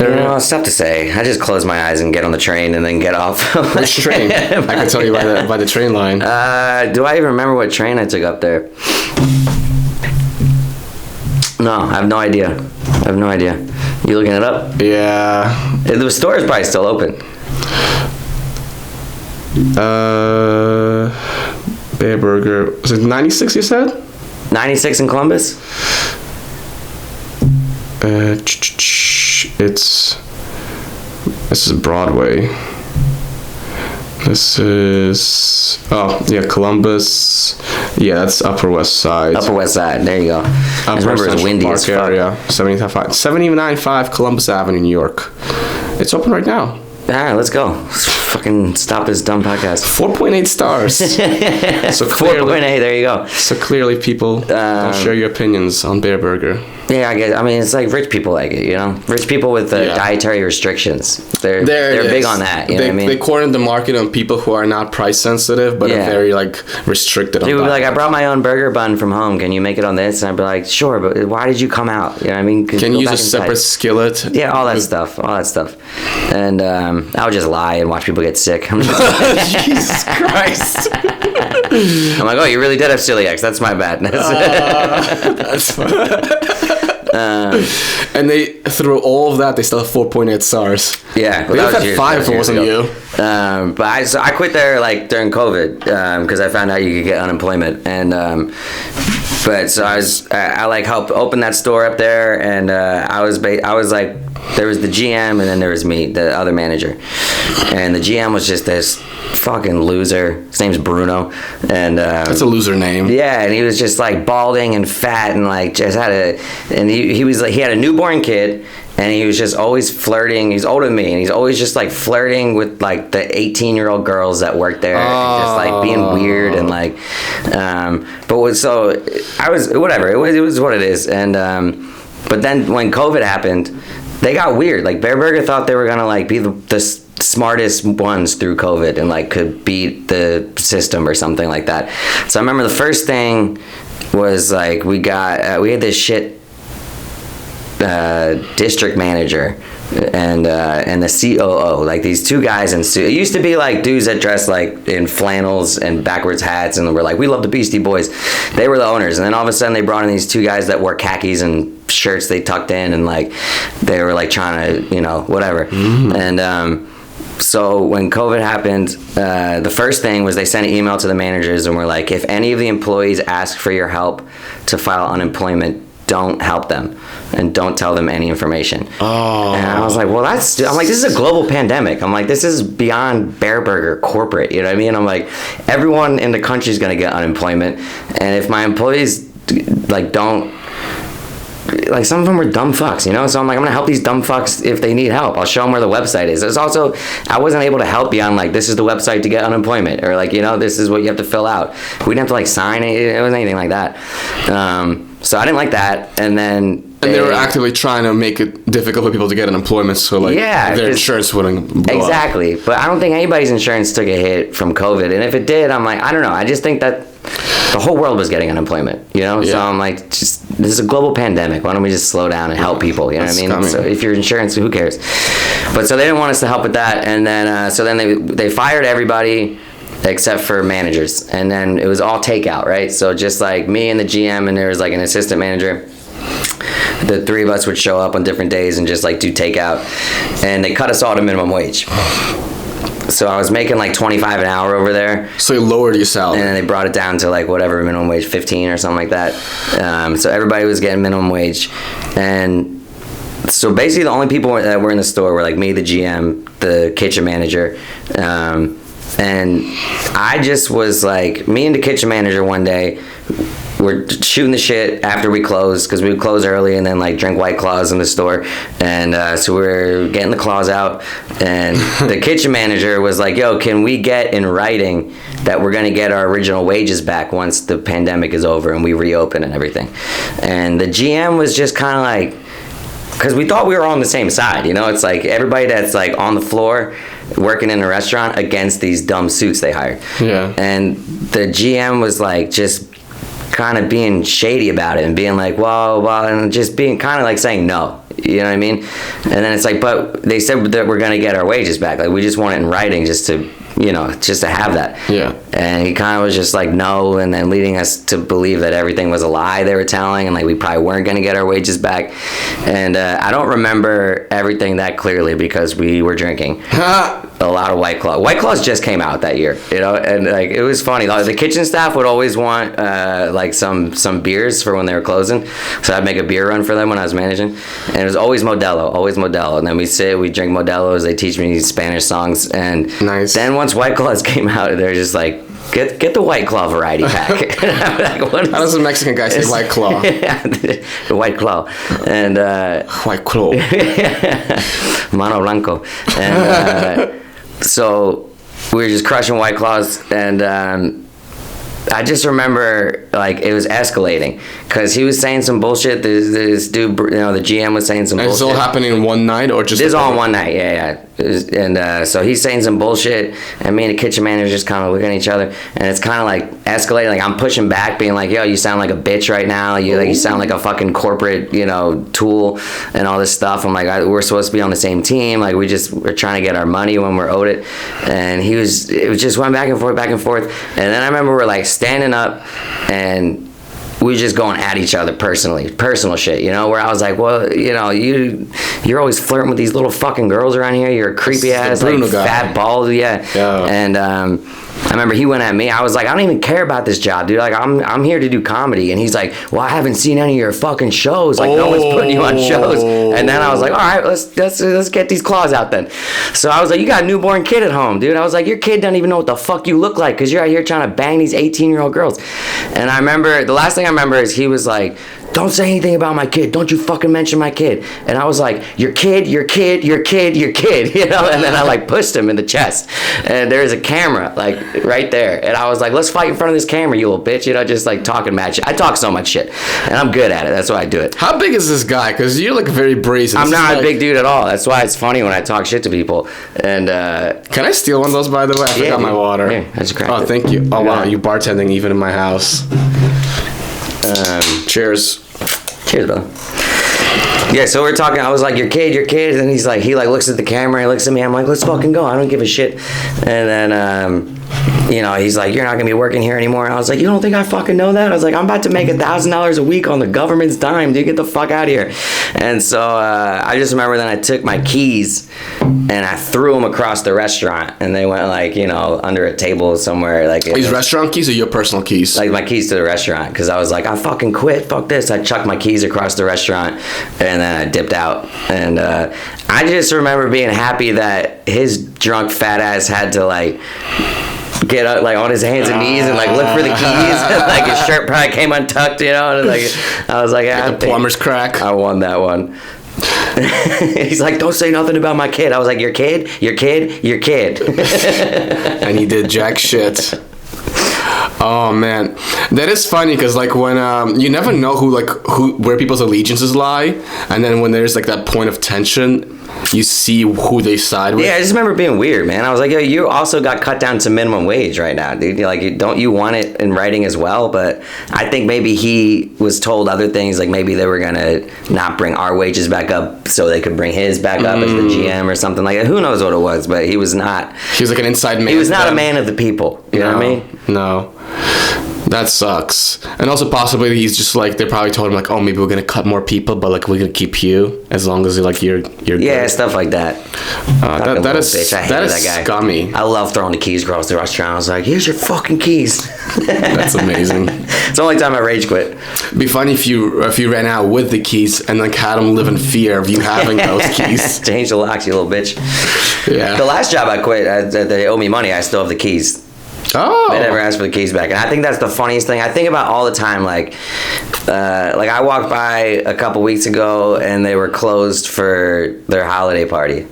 It's tough to say. I just close my eyes and get on the train and then get off.
Which train? I can tell you by the train line.
Do I even remember what train I took up there? No, I have no idea. You looking it up?
Yeah.
The store is probably still open.
Bear Burger. Was it 96 you said?
96 in Columbus?
This is Broadway. This is Columbus. Yeah, that's Upper West Side.
Upper West Side. There you go. I remember it was windy as fuck.
Area, 795 Columbus Avenue, New York. It's open right now.
All right, let's go. Let's fucking stop this dumb podcast.
4.8 stars. So clearly,
4.8. There you go.
So clearly, people don't share your opinions on Bear Burger.
Yeah, I guess. I mean, it's like rich people like it, you know? Rich people with dietary restrictions. They're big on that, you know what I mean?
They corner the market on people who are not price sensitive, but are very, like, restricted on that.
They would be like, I brought my own burger bun from home. Can you make it on this? And I'd be like, sure, but why did you come out? You know what I mean?
Can you use a separate skillet?
Yeah, all that stuff. And I would just lie and watch people get sick.
Jesus Christ.
I'm like, oh, you really did have celiac. That's my badness.
That's fun. And they, through all of that, they still have 4.8 stars.
Yeah,
we would have had 5 if it wasn't you.
But I quit there like during COVID because I found out you could get unemployment, and but so I like helped open that store up there, and I was like, there was the GM and then there was me, the other manager, and the GM was just this fucking loser. His name's Bruno, and
that's a loser name.
Yeah, and he was just like balding and fat and like just he was like, he had a newborn kid, and he was just always flirting. He's older than me, and he's always just like flirting with like the 18-year-old girls that work there, and just like being weird and like so I was whatever. It was what it is, and but then when COVID happened, they got weird. Like Bear Burger thought they were gonna like be the smartest ones through COVID and like could beat the system or something like that. So I remember the first thing was like we had this shit district manager and the COO, like these two guys in suits. It used to be like dudes that dressed like in flannels and backwards hats and were like, we love the Beastie Boys. They were the owners, and then all of a sudden they brought in these two guys that wore khakis and shirts they tucked in, and like they were like trying to, you know, whatever. And so when COVID happened, the first thing was they sent an email to the managers and were like, if any of the employees ask for your help to file unemployment, don't help them and don't tell them any information. Oh. And I was like, well, I'm like, this is a global pandemic. I'm like, this is beyond Bear Burger corporate, you know what I mean? I'm like, everyone in the country is going to get unemployment. And if my employees like don't, like some of them are dumb fucks, you know? So I'm like, I'm gonna help these dumb fucks if they need help. I'll show them where the website is. There's also, I wasn't able to help beyond like, this is the website to get unemployment, or like, you know, this is what you have to fill out. We didn't have to like sign it. It wasn't anything like that. So I didn't like that. And then
they were actively trying to make it difficult for people to get unemployment, so like their insurance wouldn't go
exactly up. But I don't think anybody's insurance took a hit from COVID, and if it did, I'm like, I don't know, I just think that the whole world was getting unemployment, you know? So I'm like, this is a global pandemic, why don't we just slow down and help people, you know what I mean? Coming. So if your insurance, who cares? But so they didn't want us to help with that, and then so then they fired everybody except for managers, and then it was all takeout, right? So just like me and the GM, and there was like an assistant manager. The three of us would show up on different days and just like do takeout, and they cut us all to minimum wage. So I was making like $25 an hour over there.
So you lowered your salary.
And then they brought it down to like whatever, minimum wage, 15 or something like that. So everybody was getting minimum wage. And so basically the only people that were in the store were like me, the GM, the kitchen manager. And I just was like, me and the kitchen manager one day, we're shooting the shit after we close, because we would close early and then like drink White Claws in the store. And so we're getting the claws out, and the kitchen manager was like, yo, can we get in writing that we're going to get our original wages back once the pandemic is over and we reopen and everything. And the GM was just kind of like, because we thought we were on the same side, you know? It's like everybody that's like on the floor working in a restaurant against these dumb suits they hired.
Yeah.
And the GM was like just kind of being shady about it and being like, well, and just being kind of like saying no. You know what I mean? And then it's like, but they said that we're going to get our wages back. Like, we just want it in writing just to, you know, just to have that.
Yeah.
And he kind of was just like, no, and then leading us to believe that everything was a lie they were telling, and like we probably weren't going to get our wages back. And I don't remember everything that clearly because we were drinking a lot of White Claw. White Claws just came out that year, you know, and like it was funny. The kitchen staff would always want like some beers for when they were closing, so I'd make a beer run for them when I was managing, and it was always Modelo. And then we drink Modelos. They teach me Spanish songs, and
nice.
Then once White Claws came out, they're just like, get the White Claw variety pack. Like,
how does a Mexican guy say White Claw?
Yeah, the White Claw. And
White Claw.
Mano Blanco. And so we were just crushing White Claws, and I just remember like it was escalating because he was saying some bullshit. This dude, you know, the GM was saying some bullshit.
It's all happening in one night, or just?
This is all in one night, yeah. And so he's saying some bullshit, and me and the kitchen manager just kind of look at each other, and it's kind of like escalating. Like I'm pushing back, being like, "Yo, you sound like a bitch right now. You sound like a fucking corporate, you know, tool, and all this stuff." I'm like, "We're supposed to be on the same team. Like we're trying to get our money when we're owed it." And it was just went back and forth. And then I remember we're like standing up, and we were just going at each other personal shit, you know, where I was like, well, you know, you're always flirting with these little fucking girls around here. You're a creepy ass, like, fat, bald, yeah. And I remember he went at me. I was like, I don't even care about this job, dude. Like, I'm here to do comedy. And he's like, well, I haven't seen any of your fucking shows. Like, no one's putting you on shows. And then I was like, all right, let's get these claws out then. So I was like, you got a newborn kid at home, dude. I was like, your kid doesn't even know what the fuck you look like because you're out here trying to bang these 18-year-old girls. And I remember, the last thing I remember is he was like, don't say anything about my kid. Don't you fucking mention my kid. And I was like, your kid, you know? And then I like pushed him in the chest. And there's a camera like right there. And I was like, let's fight in front of this camera, you little bitch. You know, just like talking mad shit. I talk so much shit. And I'm good at it. That's why I do it.
How big is this guy? Because you're like very brazen.
I'm not a big dude at all. That's why it's funny when I talk shit to people. And
can I steal one of those, by the way? I forgot my water.
Yeah, I just cracked it.
Thank you. Oh, wow. You bartending even in my house. Cheers.
Cheers, brother. Yeah, so we're talking. I was like, your kid. And he's like, he looks at the camera. He looks at me. I'm like, let's fucking go. I don't give a shit. And then, you know, he's like, you're not gonna be working here anymore. And I was like, you don't think I fucking know that? I was like, I'm about to make $1,000 a week on the government's dime, dude. Get the fuck out of here. And so I just remember then I took my keys and I threw them across the restaurant, and they went like, you know, under a table somewhere. Like
these restaurant keys or your personal keys?
Like my keys to the restaurant, because I was like, I fucking quit. Fuck this. I chucked my keys across the restaurant, and then I dipped out. And I just remember being happy that his drunk fat ass had to like get up like on his hands and knees and like look for the keys. Like his shirt probably came untucked, you know. And like I was like,
the plumber's crack.
I won that one. He's like, don't say nothing about my kid. I was like, your kid.
And he did jack shit. Oh man, that is funny because like when you never know where people's allegiances lie, and then when there's like that point of tension, you see who they side with.
Yeah, I just remember being weird, man. I was like, yo, you also got cut down to minimum wage right now, dude. Like, don't you want it in writing as well? But I think maybe he was told other things, like maybe they were gonna not bring our wages back up so they could bring his back up as the GM or something like that. Who knows what it was? But he was not.
He was like an inside man.
He was not a man of the people. You know what I mean?
No. That sucks. And also possibly he's just like, they probably told him like, oh, maybe we're gonna cut more people, but like we're gonna keep you as long as like you're
yeah, good. Stuff like that.
That is
bitch. I hated that guy.
Scummy.
I love throwing the keys across the restaurant. I was like, here's your fucking keys.
That's amazing.
It's the only time I rage quit.
It'd be funny if you ran out with the keys and like had him live in fear of you having those keys.
Change the locks, you little bitch.
Yeah.
The last job I quit, they owe me money. I still have the keys.
Oh.
They never asked for the keys back. And I think that's the funniest thing. I think about all the time, like I walked by a couple weeks ago and they were closed for their holiday party.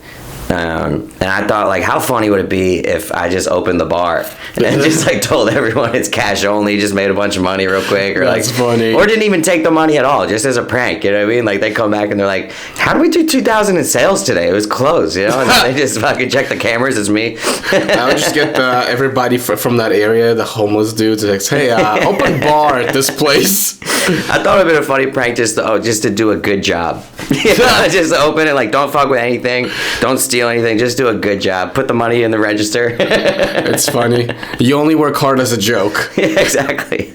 And I thought, like, how funny would it be if I just opened the bar and just like told everyone it's cash only, just made a bunch of money real quick, or
That's funny.
or didn't even take the money at all, just as a prank. You know what I mean? Like they come back and they're like, "How did we do 2,000 in sales today? It was closed." You know, and then they just fucking check the cameras. It's me.
I would just get everybody from that area, the homeless dudes, like, hey, open bar at this place.
I thought it'd been a funny prank just to do a good job. You know, just open it, like, don't fuck with anything, don't steal anything, just do a good job. Put the money in the register.
It's funny. You only work hard as a joke.
Yeah, exactly.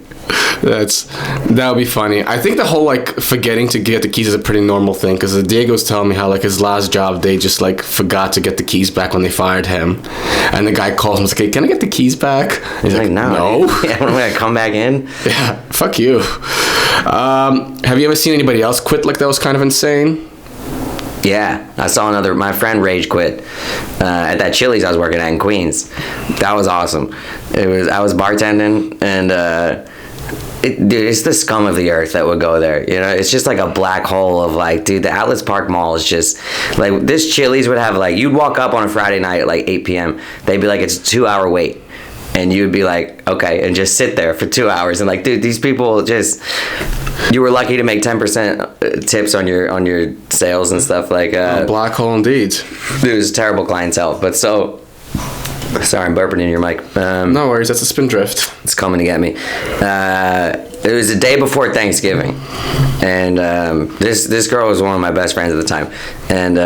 That would be funny. I think the whole like forgetting to get the keys is a pretty normal thing, because Diego's telling me how like his last job they just like forgot to get the keys back when they fired him, and the guy calls him and says, "Hey, can I get the keys back?" And he's like, "No."
Yeah, when I come back in.
Yeah, fuck you. Have you ever seen anybody else quit like that was kind of insane?
Yeah, I saw my friend rage quit at that Chili's I was working at in Queens. That was awesome. I was bartending, and dude, it's the scum of the earth that would go there. You know, it's just like a black hole of like, dude, the Atlas Park Mall is just like, this Chili's would have like, you'd walk up on a Friday night at like 8 p.m. They'd be like, it's a 2-hour wait. And you'd be like, okay, and just sit there for 2 hours. And like, dude, these people just, you were lucky to make 10% tips on your sales and stuff. Like,
black hole indeed.
Dude, it was terrible clientele. But so, sorry, I'm burping in your mic.
No worries, that's a spindrift.
It's coming to get me. It was the day before Thanksgiving, and this girl was one of my best friends at the time. And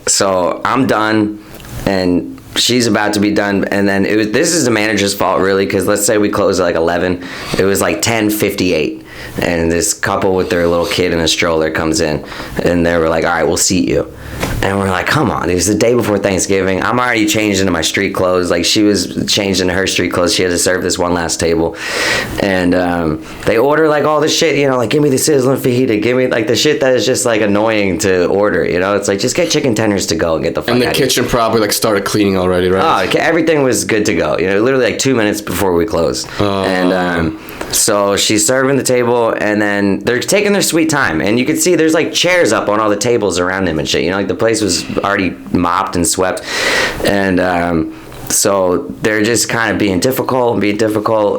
so I'm done, and she's about to be done, and then this is the manager's fault really, because let's say we closed at like 11, it was like 10:58, and this couple with their little kid in a stroller comes in, and they were like, all right, we'll seat you. And we're like, come on, it was the day before Thanksgiving. I'm already changed into my street clothes. Like, she was changed into her street clothes. She had to serve this one last table. And they order, like, all this shit, you know, like, give me the sizzling fajita. Give me, like, the shit that is just, like, annoying to order, you know? It's like, just get chicken tenders to go and get the fuck out.
And the kitchen probably, like, started cleaning already, right?
Oh, everything was good to go. You know, literally, like, 2 minutes before we closed. And so she's serving the table, and then they're taking their sweet time. And you can see there's, like, chairs up on all the tables around them and shit. You know, like, the place was already mopped and swept, and so they're just kind of being difficult,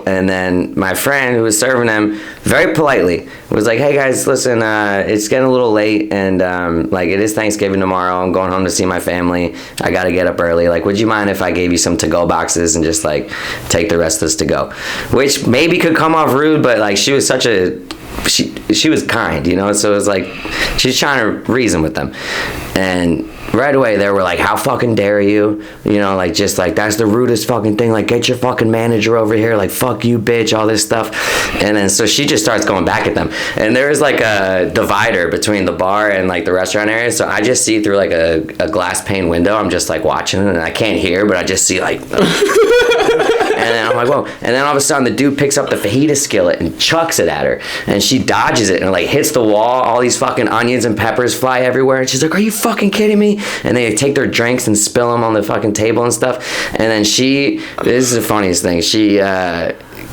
and then my friend who was serving them very politely was like, hey guys, listen, it's getting a little late, and like, it is Thanksgiving tomorrow, I'm going home to see my family, I gotta get up early, like, would you mind if I gave you some to-go boxes and just like take the rest of this to go? Which maybe could come off rude, but like, she was such a she was kind, you know, so it was like she's trying to reason with them. And right away they were like, how fucking dare you, you know, like, just like, that's the rudest fucking thing, like, get your fucking manager over here, like, fuck you bitch, all this stuff. And then so she just starts going back at them, and there is like a divider between the bar and like the restaurant area, so I just see through like a glass pane window. I'm just like watching it, and I can't hear, but I just see like and then I'm like, whoa. And then all of a sudden the dude picks up the fajita skillet and chucks it at her, and she dodges it and like hits the wall. All these fucking onions and peppers fly everywhere, and she's like, are you fucking kidding me? And they take their drinks and spill them on the fucking table and stuff. And then this is the funniest thing,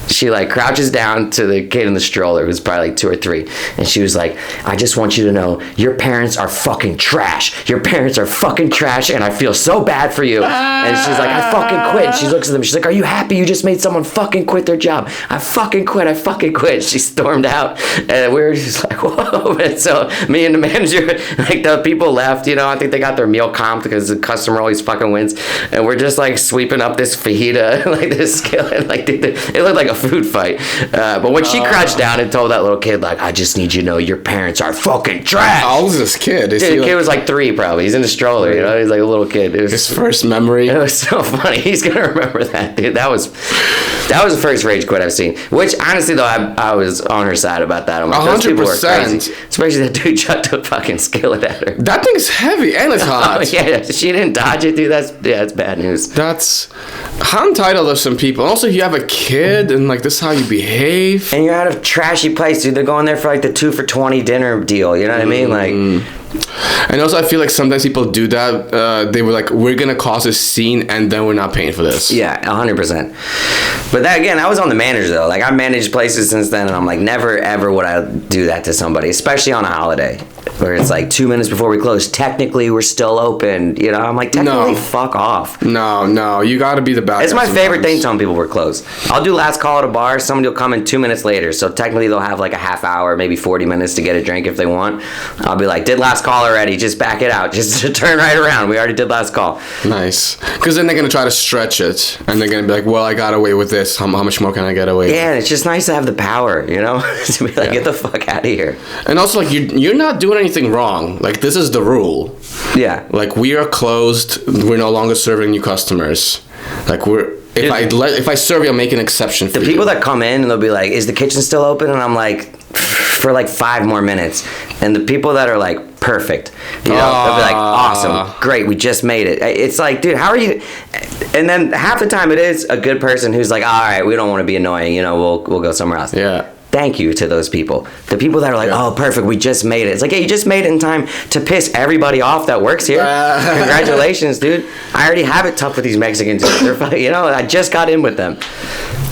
she like crouches down to the kid in the stroller, who's probably like 2 or 3, and she was like, I just want you to know, your parents are fucking trash. Your parents are fucking trash, and I feel so bad for you. And she's like, I fucking quit. And she looks at them, she's like, are you happy you just made someone fucking quit their job? I fucking quit. She stormed out, and we were just like, whoa. And so me and the manager, like, the people left, you know, I think they got their meal comped because the customer always fucking wins, and we're just like sweeping up this fajita, like this skillet, like, it looked like a food fight. But when she crouched down and told that little kid, like, I just need you to know your parents are fucking trash.
How old is this kid?
The kid was like 3 probably. He's in a stroller, you know, he's like a little kid. It was
his first memory.
It was so funny. He's gonna remember that, dude. That was the first rage quit I've seen. Which honestly though, I was on her side about that. I'm like, those people are crazy. Especially that dude chucked a fucking skillet at her.
That thing's heavy and it's hot.
Oh, yeah, she didn't dodge it, dude. That's bad news.
That's how entitled are some people. Also, if you have a kid and like this is how you behave,
and you're out of trashy place, dude. They're going there for like the 2 for $20 dinner deal. You know what I mean? Like,
and also I feel like sometimes people do that. They were like, we're gonna cause a scene and then we're not paying for this.
Yeah, 100%. But that again, I was on the manager though. Like I managed places since then, and I'm like, never ever would I do that to somebody, especially on a holiday where it's like 2 minutes before we close. Technically, we're still open. You know, I'm like, technically, fuck off.
No, you got to be the bad.
It's my favorite thing telling people we're closed. I'll do last call at a bar. Somebody will come in 2 minutes later, so technically they'll have like a half hour, maybe 40 minutes to get a drink if they want. I'll be like, did last call already. Just back it out. Just turn right around. We already did last call.
Nice. Because then they're going to try to stretch it. And they're going to be like, well, I got away with this. How much more can I get away with?
Yeah, it's just nice to have the power, you know? To be like, get the fuck out of here.
And also, like, you're not doing anything wrong. Like, this is the rule.
Yeah.
Like, we are closed. We're no longer serving new customers. Like, if I serve you, I'll make an exception for you.
The people that come in and they'll be like, is the kitchen still open? And I'm like, for like 5 more minutes. And the people that are like, perfect, you know, they'll be like, awesome, great, we just made it. It's like, dude, how are you? And then half the time it is a good person who's like, all right, we don't want to be annoying, you know, we'll go somewhere else.
Yeah.
Thank you to those people. The people that are like, oh, perfect, we just made it. It's like, yeah, you just made it in time to piss everybody off that works here. Congratulations, dude. I already have it tough with these Mexicans. You know, I just got in with them.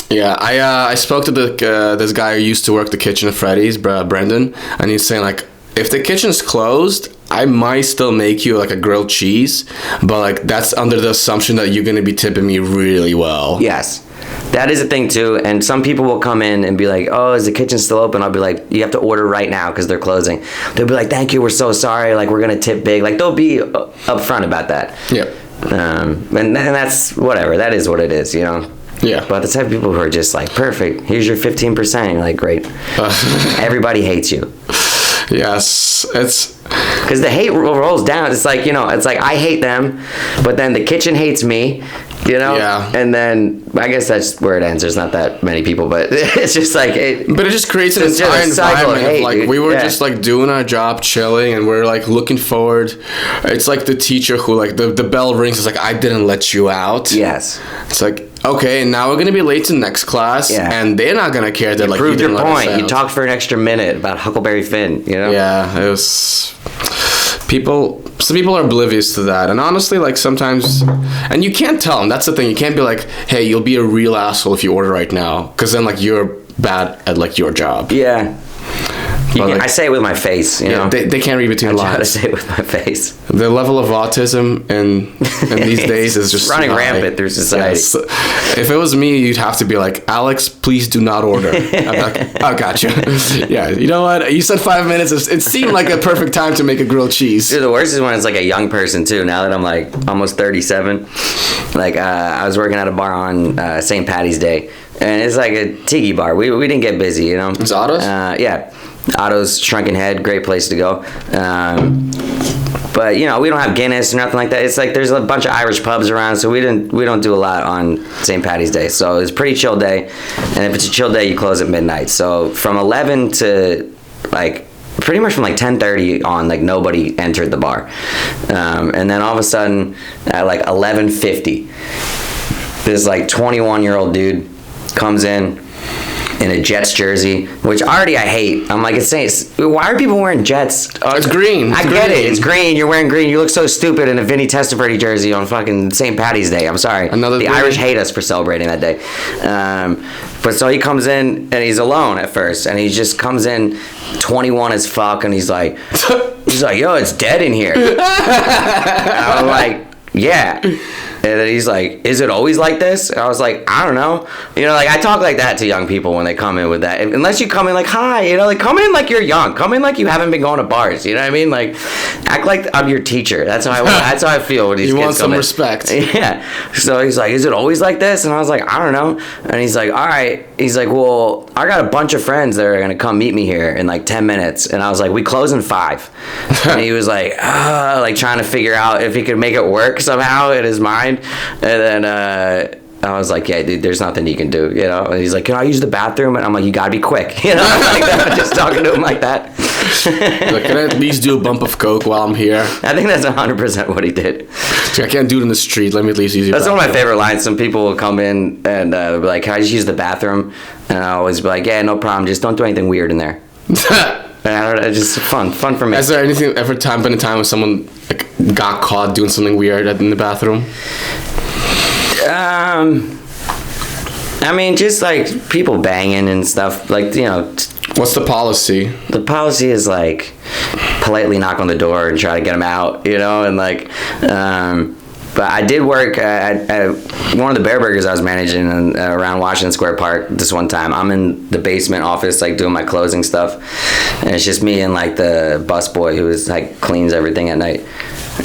Yeah, I spoke to this guy who used to work the kitchen at Freddy's, Brendan, and he's saying like, if the kitchen's closed, I might still make you like a grilled cheese, but like that's under the assumption that you're gonna be tipping me really well.
Yes, that is a thing too. And some people will come in and be like, "Oh, is the kitchen still open?" I'll be like, "You have to order right now because they're closing." They'll be like, "Thank you, we're so sorry. Like we're gonna tip big." Like they'll be upfront about that.
Yeah.
And that's whatever. That is what it is, you know.
Yeah.
But the type of people who are just like, perfect, here's your 15%. You're like, great. Everybody hates you.
Yes, it's
because the hate rolls down. It's like, you know, it's like I hate them, but then the kitchen hates me, you know.
Yeah.
And then I guess that's where it ends. There's not that many people, but it's just like
But it just creates an entire environment of like we were just like doing our job, chilling, and we're like looking forward. It's like the teacher who like the bell rings. It's like I didn't let you out.
Yes.
It's like. Okay, and now we're gonna be late to next class, and they're not gonna care that like you didn't let us out.
Proved your point. You talked for an extra minute about Huckleberry Finn, you know?
Yeah, it was. Some people are oblivious to that, and honestly, like sometimes, and you can't tell them. That's the thing. You can't be like, "Hey, you'll be a real asshole if you order right now," because then like you're bad at like your job.
Yeah. Like, I say it with my face, you know.
They can't read between the lines.
I try to say it with my face.
The level of autism in these days is just
running rampant through society.
Yes. If it was me, you'd have to be like, Alex, please do not order. I'm like, oh, gotcha. Yeah, you know what? You said 5 minutes. It seemed like a perfect time to make a grilled cheese.
Dude, the worst is when it's like a young person too. Now that I'm like almost 37, like I was working at a bar on St. Patty's Day, and it's like a tiki bar. We didn't get busy, you know.
It's Otto's?
Yeah. Otto's Shrunken Head, great place to go. But you know, we don't have Guinness or nothing like that. It's like there's a bunch of Irish pubs around, so we don't do a lot on St. Patty's Day. So it's a pretty chill day, and if it's a chill day, you close at midnight. So from 11 to like pretty much from like 10:30 on, like nobody entered the bar, and then all of a sudden at like 11:50, this like 21-year-old dude comes in a Jets jersey, which already I hate. I'm like, why are people wearing Jets?
It's green.
I get it. It's green. You're wearing green. You look so stupid in a Vinny Testaverde jersey on fucking St. Patty's Day. I'm sorry. The Irish hate us for celebrating that day. But so he comes in and he's alone at first, and he just comes in 21 as fuck, and he's like, yo, it's dead in here. And I'm like, yeah. And then he's like, is it always like this? And I was like, I don't know. You know, like I talk like that to young people when they come in with that. Unless you come in like, hi, you know, like come in like you're young. Come in like you haven't been going to bars. You know what I mean? Like act like I'm your teacher. That's how I feel when these kids come in. You want some
respect.
Yeah. So he's like, is it always like this? And I was like, I don't know. And he's like, all right. He's like, well, I got a bunch of friends that are going to come meet me here in like 10 minutes. And I was like, we close in 5. And he was like trying to figure out if he could make it work somehow in his mind. And then I was like, yeah, dude, there's nothing you can do, you know. And he's like, can I use the bathroom? And I'm like, you gotta be quick, you know. Like that. Just talking to him like that.
Like, can I at least do a bump of coke while I'm here?
I think that's 100% what he did.
I can't do it in the street. Let me at least use it.
That's one of my favorite lines. Some people will come in and be like, can I just use the bathroom? And I always be like, yeah, no problem. Just don't do anything weird in there. It's just fun for me.
Has there been a time when someone like got caught doing something weird in the bathroom?
I mean, just like people banging and stuff. Like, you know.
What's the policy?
The policy is like politely knock on the door and try to get them out, you know, and like. But I did work at one of the Bear Burgers I was managing around Washington Square Park this one time. I'm in the basement office, like, doing my closing stuff. And it's just me and, like, the busboy who is, like, cleans everything at night.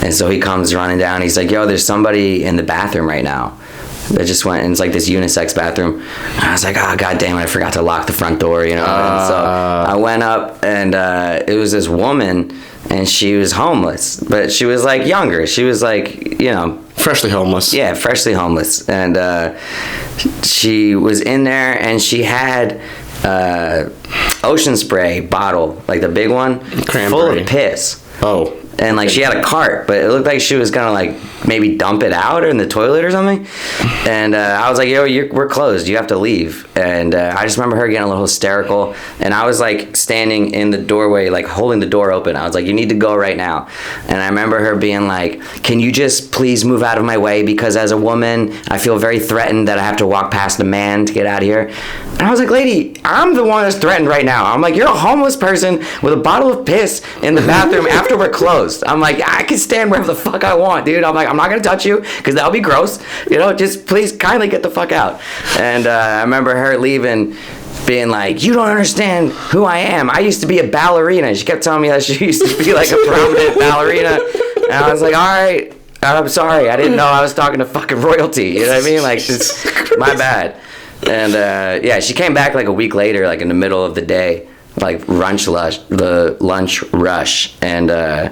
And so he comes running down. He's like, yo, there's somebody in the bathroom right now. I just went, and it's like this unisex bathroom. And I was like, oh, God damn it, I forgot to lock the front door, you know. And so I went up, and it was this woman, and she was homeless. But she was, like, younger. She was, like, you know.
Freshly homeless.
Yeah, freshly homeless. And she was in there, and she had ocean spray bottle, like the big one,
Cranberry.
full of piss.
Oh.
And, like, she had a cart, but it looked like she was gonna, like, maybe dump it out or in the toilet or something. And I was like, yo, we're closed. You have to leave. And I just remember her getting a little hysterical. And I was, like, standing in the doorway, like, holding the door open. I was like, you need to go right now. And I remember her being like, can you just please move out of my way? Because as a woman, I feel very threatened that I have to walk past a man to get out of here. And I was like, lady, I'm the one that's threatened right now. I'm like, you're a homeless person with a bottle of piss in the bathroom after we're closed. I'm like, I can stand wherever the fuck I want, dude. I'm like, I'm not gonna touch you because that'll be gross. You know, just please kindly get the fuck out. And I remember her leaving, being like, you don't understand who I am. I used to be a ballerina. She kept telling me that she used to be like a prominent ballerina. And I was like, all right, I'm sorry. I didn't know I was talking to fucking royalty. You know what I mean? Like, it's my bad. And yeah, she came back like a week later, like in the middle of the day, like the lunch rush. And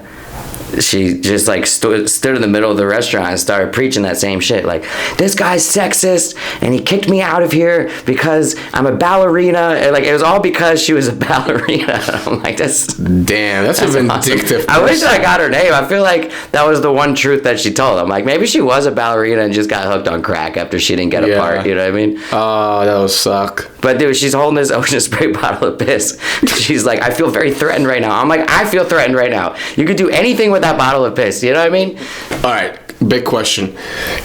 she just like stood in the middle of the restaurant and started preaching that same shit, like, this guy's sexist and he kicked me out of here because I'm a ballerina. And like, it was all because she was a ballerina. I'm like, that's
a vindictive
awesome. I wish I got her name. I feel like that was the one truth that she told. I'm like, maybe she was a ballerina and just got hooked on crack after she didn't get a part, you know what I mean?
Oh, that would suck.
But dude, she's holding this ocean spray bottle of piss. She's like, I feel very threatened right now. I'm like, I feel threatened right now. You could do anything with that bottle of piss, you know what I mean?
All right, big question.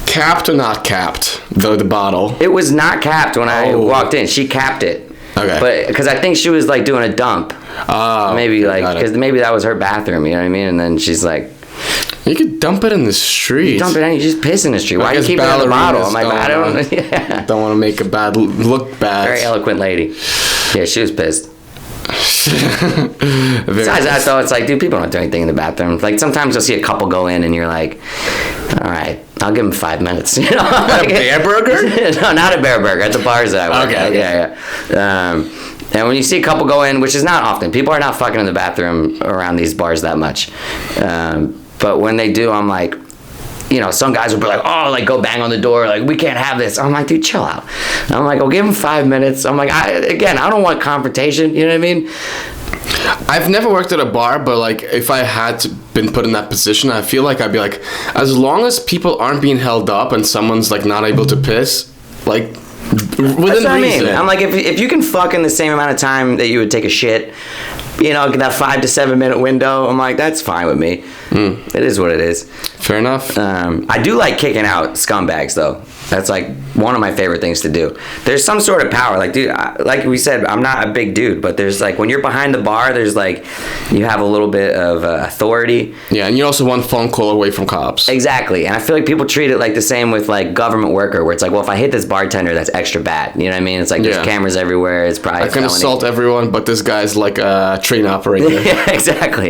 Capped or not capped, the bottle?
It was not capped when I walked in. She capped it. Okay. But because I think she was like doing a dump. Oh. Maybe like, because maybe that was her bathroom, you know what I mean? And then she's like,
you could dump it in the street.
You dump it in, you just piss in the street. Why are you keeping it in the bottle? I'm like, I don't. Yeah.
Don't want to make a look bad.
Very eloquent lady. Yeah, she was pissed. Besides that, though, it's like, dude, people don't do anything in the bathroom. Like, sometimes you'll see a couple go in and you're like, all right, I'll give them 5 minutes. You know, like,
a Bear Burger?
No, not a Bear Burger. At the bars that I work at. Yeah. And when you see a couple go in, which is not often, people are not fucking in the bathroom around these bars that much. But when they do, I'm like, you know, some guys will be like, oh, like, go bang on the door, like, we can't have this. I'm like, dude, chill out. I'm like, I'll give him 5 minutes. I'm like, I don't want confrontation, you know what I mean?
I've never worked at a bar, but like, if I had been put in that position, I feel like I'd be like, as long as people aren't being held up and someone's like not able to piss, like, within reason. I mean.
I'm like, if you can fuck in the same amount of time that you would take a shit, you know, that 5 to 7 minute window, I'm like, that's fine with me. It is what it is.
Fair enough.
I do like kicking out scumbags, though. That's like one of my favorite things to do. There's some sort of power. Like, dude, like we said, I'm not a big dude, but there's like, when you're behind the bar, there's like, you have a little bit of authority.
Yeah, and you're also one phone call away from cops.
Exactly. And I feel like people treat it like the same with like government worker, where it's like, well, if I hit this bartender, that's extra bad. You know what I mean? It's like, there's cameras everywhere. It's probably
I can assault everyone, but this guy's like a train operator.
Yeah, exactly.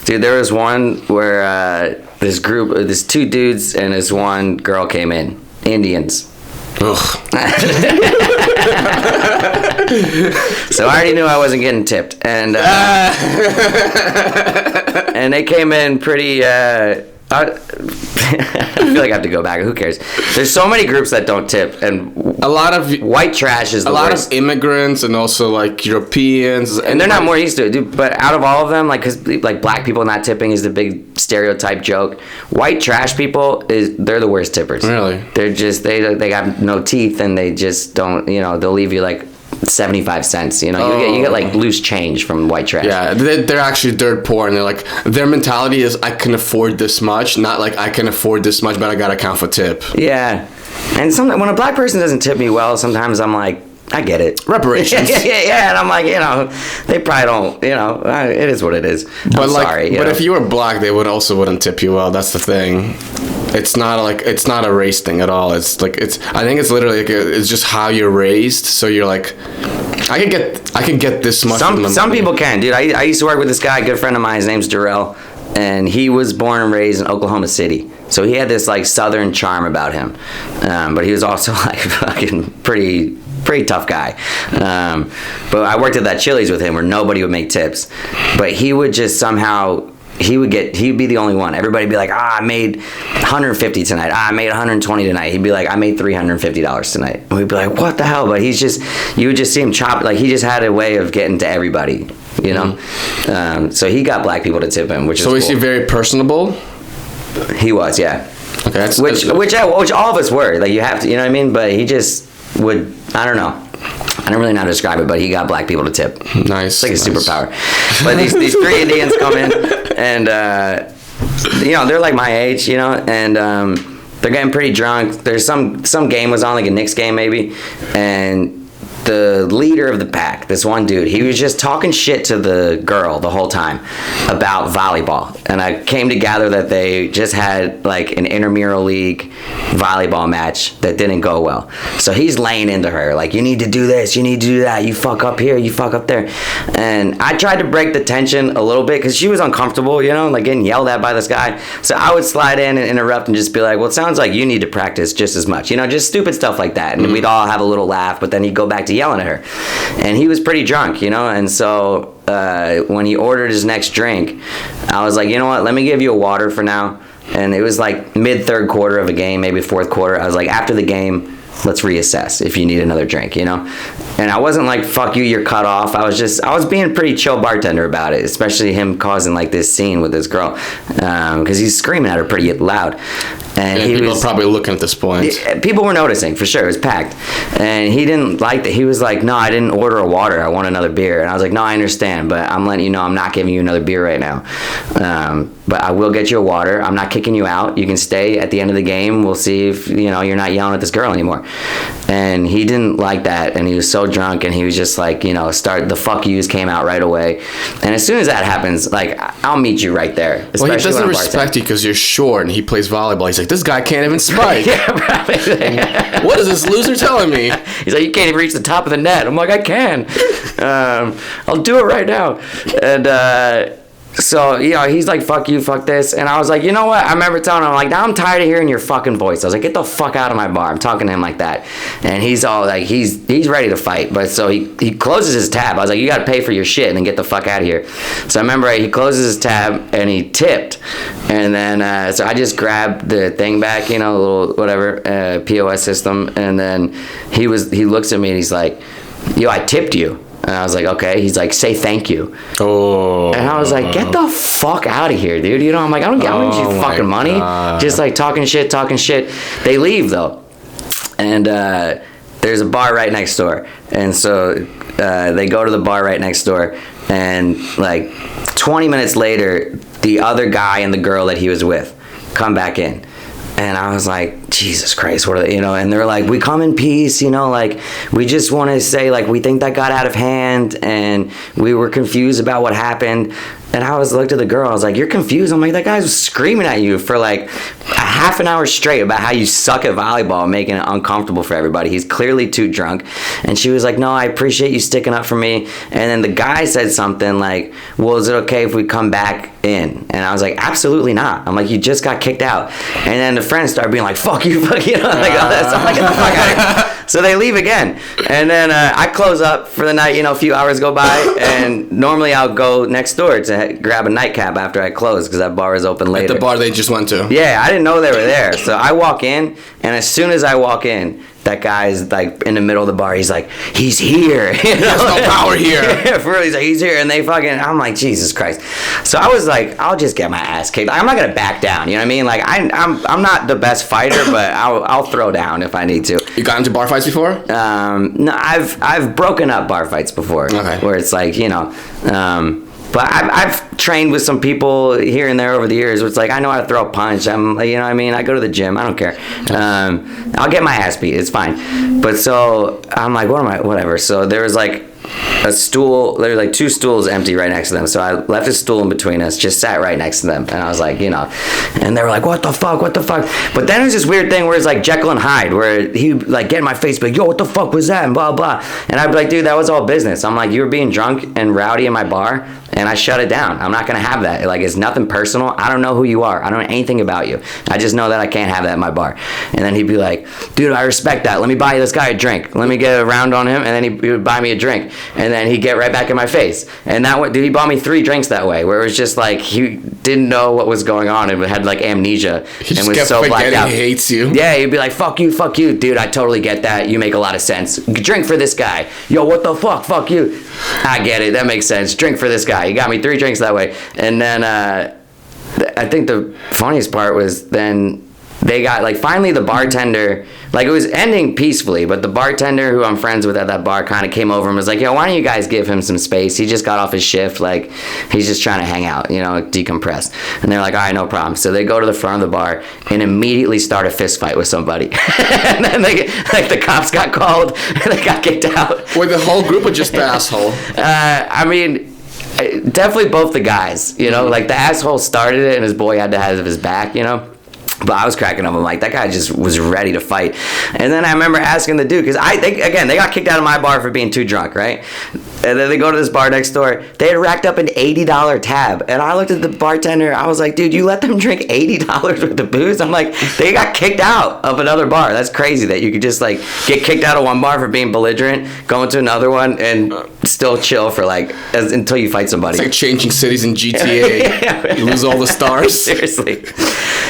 Dude, there was one where there's 2 dudes and this one girl came in. Indians.
Ugh.
So I already knew I wasn't getting tipped. And and they came in pretty... I feel like I have to go back. Who cares? There's so many groups that don't tip, and
a lot of
white trash is the worst.
A lot of immigrants and also like Europeans,
and they're not more used to it, dude. But out of all of them, like, because like black people not tipping is the big stereotype joke. White trash people they're the worst tippers.
Really?
They're just they got no teeth, and they just don't. You know, they'll leave you like 75 cents, you know. You get like loose change from white trash.
Yeah, they're actually dirt poor, and they're like, their mentality is, I can afford this much, not like I can afford this much, but I gotta count for tip.
Yeah. And when a black person doesn't tip me well, sometimes I'm like, I get it.
Reparations.
yeah. And I'm like, they probably don't, it is what it is. I'm sorry.
But if you were black, they wouldn't tip you well. That's the thing. It's not a race thing at all. I think it's literally it's just how you're raised. So you're like, I can get this much.
Some people can, dude. I used to work with this guy, a good friend of mine. His name's Darrell, and he was born and raised in Oklahoma City. So he had this like southern charm about him, but he was also like fucking pretty tough guy. But I worked at that Chili's with him where nobody would make tips, but he would just somehow. He'd be the only one. Everybody would be like, I made $150 tonight. I made $120 tonight. He'd be like, I made $350 tonight. And we'd be like, what the hell? But you would just see him chop. Like, he just had a way of getting to everybody, Mm-hmm. So he got black people to tip him, which is cool.
So is he very personable?
He was, yeah.
Okay.
Which all of us were. Like, you have to, you know what I mean? But he just would, I don't know. I don't really know how to describe it, but he got black people to tip.
Nice.
It's like a superpower. But these 3 Indians come in, and they're like my age, and they're getting pretty drunk. There's some game was on, like a Knicks game maybe, and the leader of the pack, this one dude, he was just talking shit to the girl the whole time about volleyball. And I came to gather that they just had like an intramural league volleyball match that didn't go well. So he's laying into her like, you need to do this, you need to do that, you fuck up here, you fuck up there. And I tried to break the tension a little bit because she was uncomfortable, like getting yelled at by this guy. So I would slide in and interrupt and just be like, well, it sounds like you need to practice just as much, just stupid stuff like that. And we'd all have a little laugh, but then he'd go back to yelling at her. And he was pretty drunk, and so when he ordered his next drink, I was like, you know what, let me give you a water for now. And it was like mid-third quarter of a game, maybe fourth quarter. I was like, after the game, let's reassess if you need another drink, And I wasn't like, fuck you, you're cut off. I was being a pretty chill bartender about it, especially him causing like this scene with this girl, because he's screaming at her pretty loud. And
people are probably looking at this point.
People were noticing, for sure. It was packed. And he didn't like that. He was like, no, I didn't order a water. I want another beer. And I was like, no, I understand, but I'm letting you know I'm not giving you another beer right now. But I will get you a water. I'm not kicking you out. You can stay at the end of the game. We'll see if, you're not yelling at this girl anymore. And he didn't like that. And he was so drunk. And he was just like, the fuck yous came out right away. And as soon as that happens, like, I'll meet you right there.
Well, he doesn't respect you because you're short and he plays volleyball. He's like, this guy can't even spike.
Yeah, probably.
What is this loser telling me?
He's like, you can't even reach the top of the net. I'm like, I can. I'll do it right now. And so, he's like, fuck you, fuck this. And I was like, you know what? I remember telling him, like, now I'm tired of hearing your fucking voice. I was like, get the fuck out of my bar. I'm talking to him like that. And he's all like, he's ready to fight. But so he closes his tab. I was like, you got to pay for your shit and then get the fuck out of here. So I remember he closes his tab and he tipped. And then, so I just grabbed the thing back, a little whatever, POS system. And then he looks at me and he's like, yo, I tipped you. And I was like, okay. He's like, say thank you.
Oh.
And I was like, get the fuck out of here, dude. I'm like, I don't need your fucking money. Just like talking shit. They leave though. And there's a bar right next door. And so they go to the bar right next door. And like 20 minutes later, the other guy and the girl that he was with come back in. And I was like, Jesus Christ, what are they, and they're like, we come in peace, like, we just want to say, like, we think that got out of hand, and we were confused about what happened. And I looked at the girl, I was like, you're confused? I'm like, that guy was screaming at you for like a half an hour straight about how you suck at volleyball, making it uncomfortable for everybody. He's clearly too drunk. And she was like, no, I appreciate you sticking up for me. And then the guy said something like, well, is it okay if we come back in? And I was like, absolutely not. I'm like, you just got kicked out. And then the friends started being like, fuck you, like, all that stuff. I'm like, get the fuck out of here. So they leave again. And then I close up for the night, a few hours go by. And normally I'll go next door to grab a nightcap after I close because that bar is open later.
At the bar they just went to.
Yeah, I didn't know they were there. So I walk in, and as soon as I walk in, that guy's like in the middle of the bar. He's like, he's here.
There's no power here.
Yeah, for real. He's like, he's here. And I'm like, Jesus Christ. So I was like, I'll just get my ass kicked. I'm not going to back down. You know what I mean? Like, I'm not the best fighter, but I'll throw down if I need to.
You got into bar fights before?
No, I've broken up bar fights before.
Okay.
Where it's like, But I've trained with some people here and there over the years where it's like, I know how to throw a punch. I'm, you know what I mean? I go to the gym. I don't care. I'll get my ass beat. It's fine. But so I'm like, whatever. So there was like a stool. There were like 2 stools empty right next to them. So I left a stool in between us, just sat right next to them. And I was like, you know, and they were like, what the fuck? But then there's this weird thing where it's like Jekyll and Hyde, where he like get in my face, be like, yo, what the fuck was that? And blah, blah. And I'd be like, dude, that was all business. I'm like, you were being drunk and rowdy in my bar, and I shut it down. I'm not going to have that. Like, it's nothing personal. I don't know who you are. I don't know anything about you. I just know that I can't have that in my bar. And then he'd be like, dude, I respect that. Let me buy this guy a drink. Let me get a round on him. And then he would buy me a drink. And then he'd get right back in my face. And dude, he bought me 3 drinks that way, where it was just like he didn't know what was going on and had like amnesia and was so blacked out.
He hates you.
Yeah, he'd be like, fuck you. Dude, I totally get that. You make a lot of sense. Drink for this guy. Yo, what the fuck? Fuck you. I get it. That makes sense. Drink for this guy. He got me 3 drinks that way. And then I think the funniest part was then they got, like, finally the bartender, like, it was ending peacefully, but the bartender who I'm friends with at that bar kind of came over and was like, yo, why don't you guys give him some space? He just got off his shift. Like, he's just trying to hang out, you know, decompress. And they're like, all right, no problem. So they go to the front of the bar and immediately start a fist fight with somebody. And then the cops got called and they got kicked out.
Were the whole group or just the asshole?
I mean, definitely both the guys, you know, like the asshole started it and his boy had to have his back, you know. But I was cracking up. I'm like, that guy just was ready to fight. And then I remember asking the dude, because they got kicked out of my bar for being too drunk, right? And then they go to this bar next door. They had racked up an $80 tab. And I looked at the bartender. I was like, dude, you let them drink $80 worth of booze? I'm like, they got kicked out of another bar. That's crazy that you could just, like, get kicked out of one bar for being belligerent, go into another one, and still chill for, like, until you fight somebody.
It's like changing cities in GTA. Yeah, you lose all the stars.
Seriously.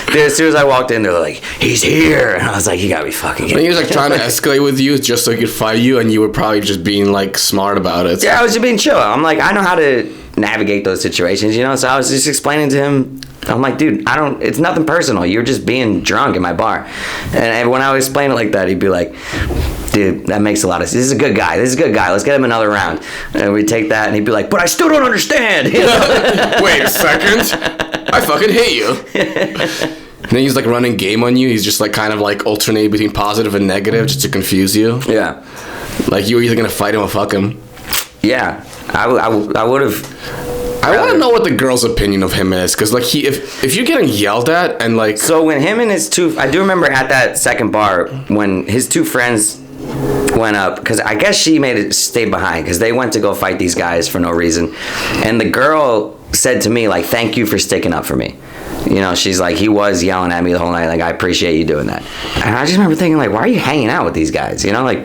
Dude, as soon as I walked in, they're like, he's here. And I was like, you gotta be fucking kidding me.
He was like trying to escalate with you just so he could fight you, and you were probably just being like smart about it.
Yeah, I was just being chill. I'm like, I know how to navigate those situations, you know? So I was just explaining to him, I'm like, dude, it's nothing personal. You're just being drunk in my bar. And when I would explain it like that, he'd be like, dude, that makes a lot of sense. This is a good guy. Let's get him another round. And we'd take that, and he'd be like, but I still don't understand. You know?
Wait a second. I fucking hate you. And then he's like running game on you. He's just like kind of like alternating between positive and negative just to confuse you.
Yeah.
Like you were either gonna fight him or fuck him.
Yeah. I would have.
I want to know what the girl's opinion of him is, because like if you're getting yelled at and like.
So when him and his I do remember at that second bar when his 2 friends went up, because I guess she made it stay behind because they went to go fight these guys for no reason, and the girl said to me, like, thank you for sticking up for me. You know, she's like, he was yelling at me the whole night, like, I appreciate you doing that. And I just remember thinking, like, why are you hanging out with these guys? You know, like,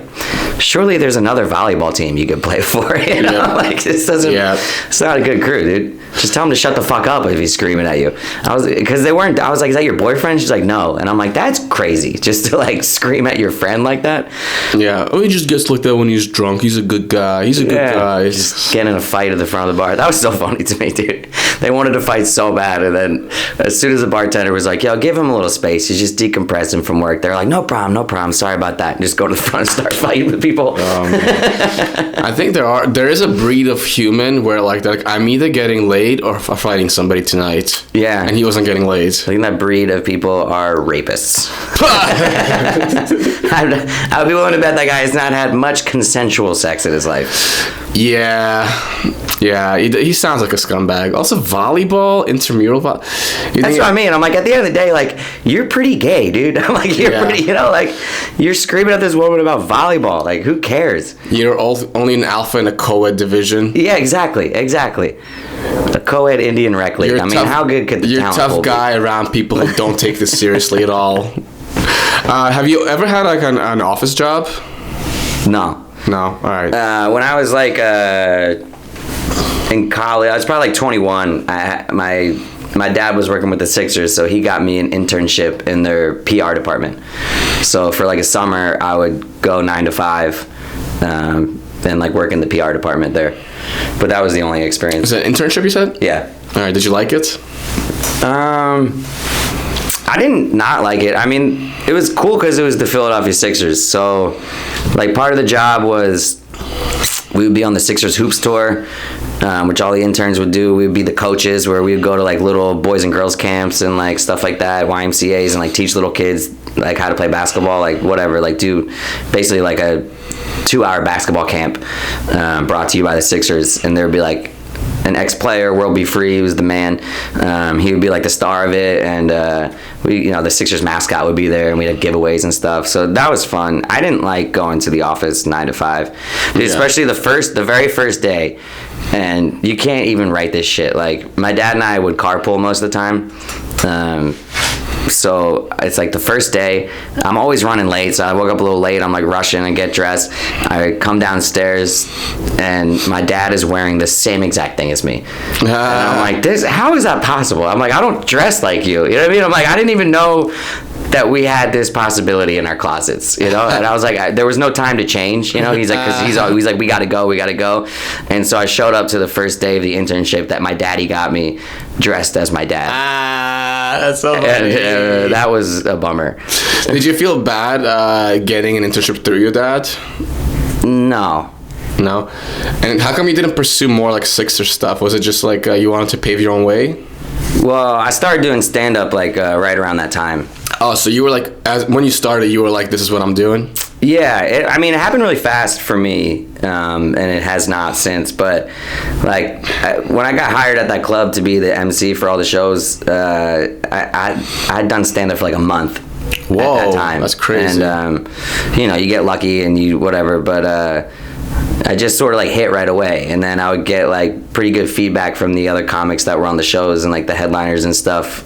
surely there's another volleyball team you could play for, you know? Yeah. Like, this doesn't, it's not a good crew, dude. Just tell him to shut the fuck up if he's screaming at you. Because they weren't, I was like, is that your boyfriend? She's like, no. And I'm like, that's crazy, just to, like, scream at your friend like that.
Yeah. Oh, he just gets like that when he's drunk. He's a good guy. He's a good guy.
Just get in a fight at the front of the bar. That was so funny to me, dude. They wanted to fight so bad, and then as soon as the bartender was like, yo, give him a little space, he's just decompressing from work, they're like, no problem, sorry about that, and just go to the front and start fighting with people.
I think there is a breed of human where like I'm either getting laid or fighting somebody tonight.
Yeah.
And he wasn't getting laid.
I think that breed of people are rapists. I'd be willing to bet that guy has not had much consensual sex in his life.
Yeah, he sounds like a scumbag. Also, volleyball, intramural volleyball.
That's what I mean. I'm like, at the end of the day, like, you're pretty gay, dude. I'm like, you're pretty, you know, like, you're screaming at this woman about volleyball. Like, who cares?
You're only an alpha in a co-ed division.
Yeah, exactly. A co-ed Indian rec league. I mean, how good could the talent
You're a tough guy around people who don't take this seriously at all. Have you ever had, like, an office job?
No.
All right.
When I was like in college, I was probably like 21. My dad was working with the Sixers, so he got me an internship in their PR department. So for like a summer, I would go 9 to 5 and like work in the PR department there. But that was the only experience.
Was it an internship, you said?
Yeah.
All right. Did you like it?
I didn't not like it. I mean, it was cool because it was the Philadelphia Sixers. So, like, part of the job was we would be on the Sixers Hoops tour, which all the interns would do. We would be the coaches, where we would go to like little boys and girls camps and like stuff like that, YMCA's, and like teach little kids like how to play basketball, like whatever, like do basically like a 2-hour basketball camp brought to you by the Sixers. And there would be like an ex-player, World Be Free, he was the man. He would be like the star of it, and the Sixers mascot would be there, and we'd have giveaways and stuff. So that was fun. I didn't like going to the office 9 to 5, especially the very first day. And you can't even write this shit. Like, my dad and I would carpool most of the time. So it's like the first day, I'm always running late, so I woke up a little late. I'm like rushing and get dressed. I come downstairs and my dad is wearing the same exact thing as me. And I'm like, how is that possible? I'm like, I don't dress like you. You know what I mean? I'm like, I didn't even know that we had this possibility in our closets, you know? And I was like, there was no time to change, you know? He's like, because he's like, we gotta go. And so I showed up to the first day of the internship that my daddy got me dressed as my dad.
That's so funny.
And, that was a bummer.
Did you feel bad getting an internship through your dad?
No.
And how come you didn't pursue more like Sixer stuff? Was it just like you wanted to pave your own way?
Well, I started doing stand-up like right around that time.
Oh, so you were like, when you started, you were like, this is what I'm doing?
Yeah, it happened really fast for me, and it has not since. But like, when I got hired at that club to be the MC for all the shows, I'd done stand-up for like a month.
Whoa,
at that time.
That's crazy.
And you get lucky and you whatever, but I just sort of like hit right away, and then I would get like pretty good feedback from the other comics that were on the shows and like the headliners and stuff.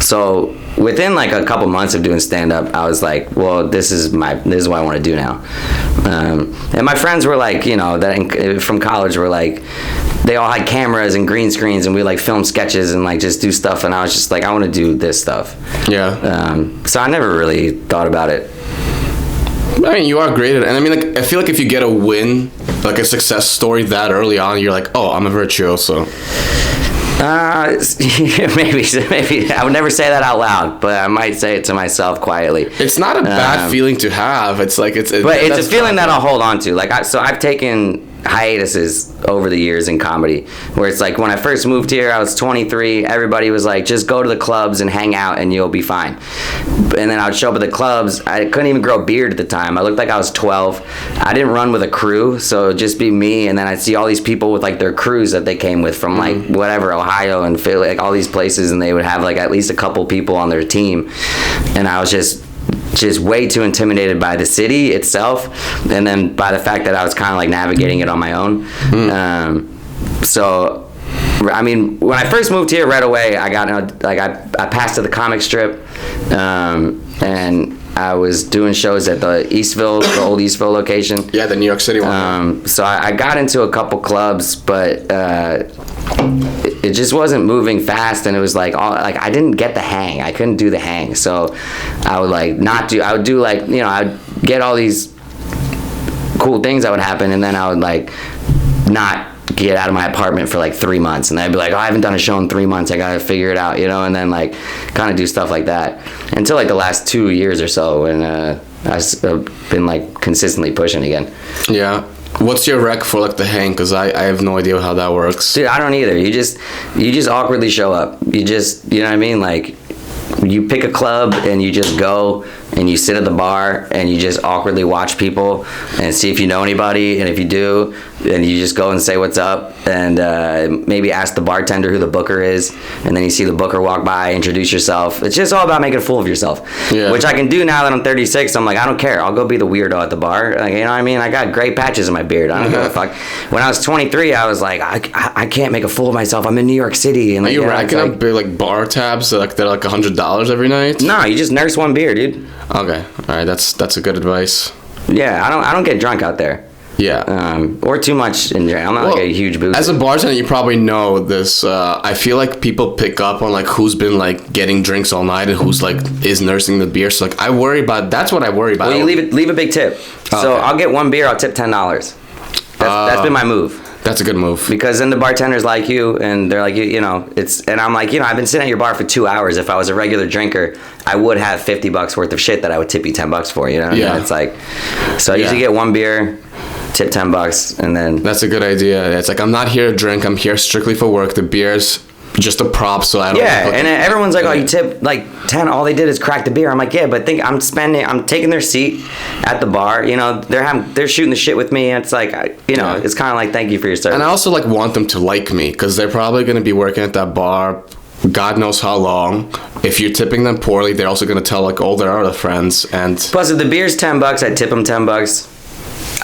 So within like a couple months of doing stand-up, I was like, well, this is what I want to do now. And my friends were like, from college were like, they all had cameras and green screens, and we like film sketches and like just do stuff, and I was just like, I want to do this stuff.
Yeah.
So I never really thought about it.
I mean, you are great at it. And I mean, like, I feel like if you get a win, like a success story that early on, you're like, oh, I'm a virtuoso.
Maybe. I would never say that out loud, but I might say it to myself quietly.
It's not a bad feeling to have. It's like, it's
a feeling that I'll hold on to. Like, I've taken hiatuses over the years in comedy, where it's like, when I first moved here, I was 23. Everybody was like, just go to the clubs and hang out and you'll be fine. And then I would show up at the clubs. I couldn't even grow a beard at the time. I looked like I was 12. I didn't run with a crew, so it'd just be me. And then I'd see all these people with like their crews that they came with from like whatever, Ohio and Philly, like all these places, and they would have like at least a couple people on their team. And I was just way too intimidated by the city itself, and then by the fact that I was kind of like navigating it on my own. So I mean, when I first moved here, right away I got I passed to the comic strip, and I was doing shows at the old Eastville location.
Yeah, the New York City one.
So I got into a couple clubs, but it just wasn't moving fast, and it was like I didn't get the hang. I couldn't do the hang, so I would I would do like, I would get all these cool things that would happen, and then I would like not get out of my apartment for like 3 months, and I'd be like, I haven't done a show in 3 months, I gotta figure it out, and then like kind of do stuff like that until like the last 2 years or so, and I've been like consistently pushing again.
Yeah. What's your rec for like the hang? Because I have no idea how that works.
Dude, I don't either. You just awkwardly show up. You know what I mean? Like, you pick a club and you just go and you sit at the bar and you just awkwardly watch people and see if you know anybody, and if you do, then you just go and say what's up, and maybe ask the bartender who the booker is, and then you see the booker walk by, introduce yourself. It's just all about making a fool of yourself, which I can do now that I'm 36. I'm like, I don't care. I'll go be the weirdo at the bar. Like, you know what I mean? I got gray patches in my beard. I don't give a fuck. When I was 23, I was like, I can't make a fool of myself. I'm in New York City. And
are you racking up big like bar tabs? They're like $100 every night?
No, you just nurse one beer, dude.
Okay, all right, that's a good advice.
Yeah, I don't get drunk out there.
Yeah.
Or too much in drink. I'm not like a huge boozer.
As a bartender, you probably know this. I feel like people pick up on like who's been like getting drinks all night and who's like is nursing the beer. So like that's what I worry about.
Well, you leave a big tip. So I'll get one beer, I'll tip $10. That's been my move.
That's a good move.
Because then the bartenders like you, and they're like, and I'm like, I've been sitting at your bar for 2 hours. If I was a regular drinker, I would have $50 worth of shit that I would tip you $10 for, Yeah. It's like, so I usually get one beer, tip $10, and then
That's a good idea. It's like, I'm not here to drink. I'm here strictly for work. The beer's just a prop, so I don't.
yeah. And everyone's like, oh, you tip like 10. All they did is crack the beer. I'm like, yeah, but I'm taking their seat at the bar. You know, they're shooting the shit with me. And it's like, it's kind of like, thank you for your service.
And I also like want them to like me, because they're probably going to be working at that bar God knows how long. If you're tipping them poorly, they're also going to tell like all their other friends. And
plus, if the beer's $10, I tip them $10.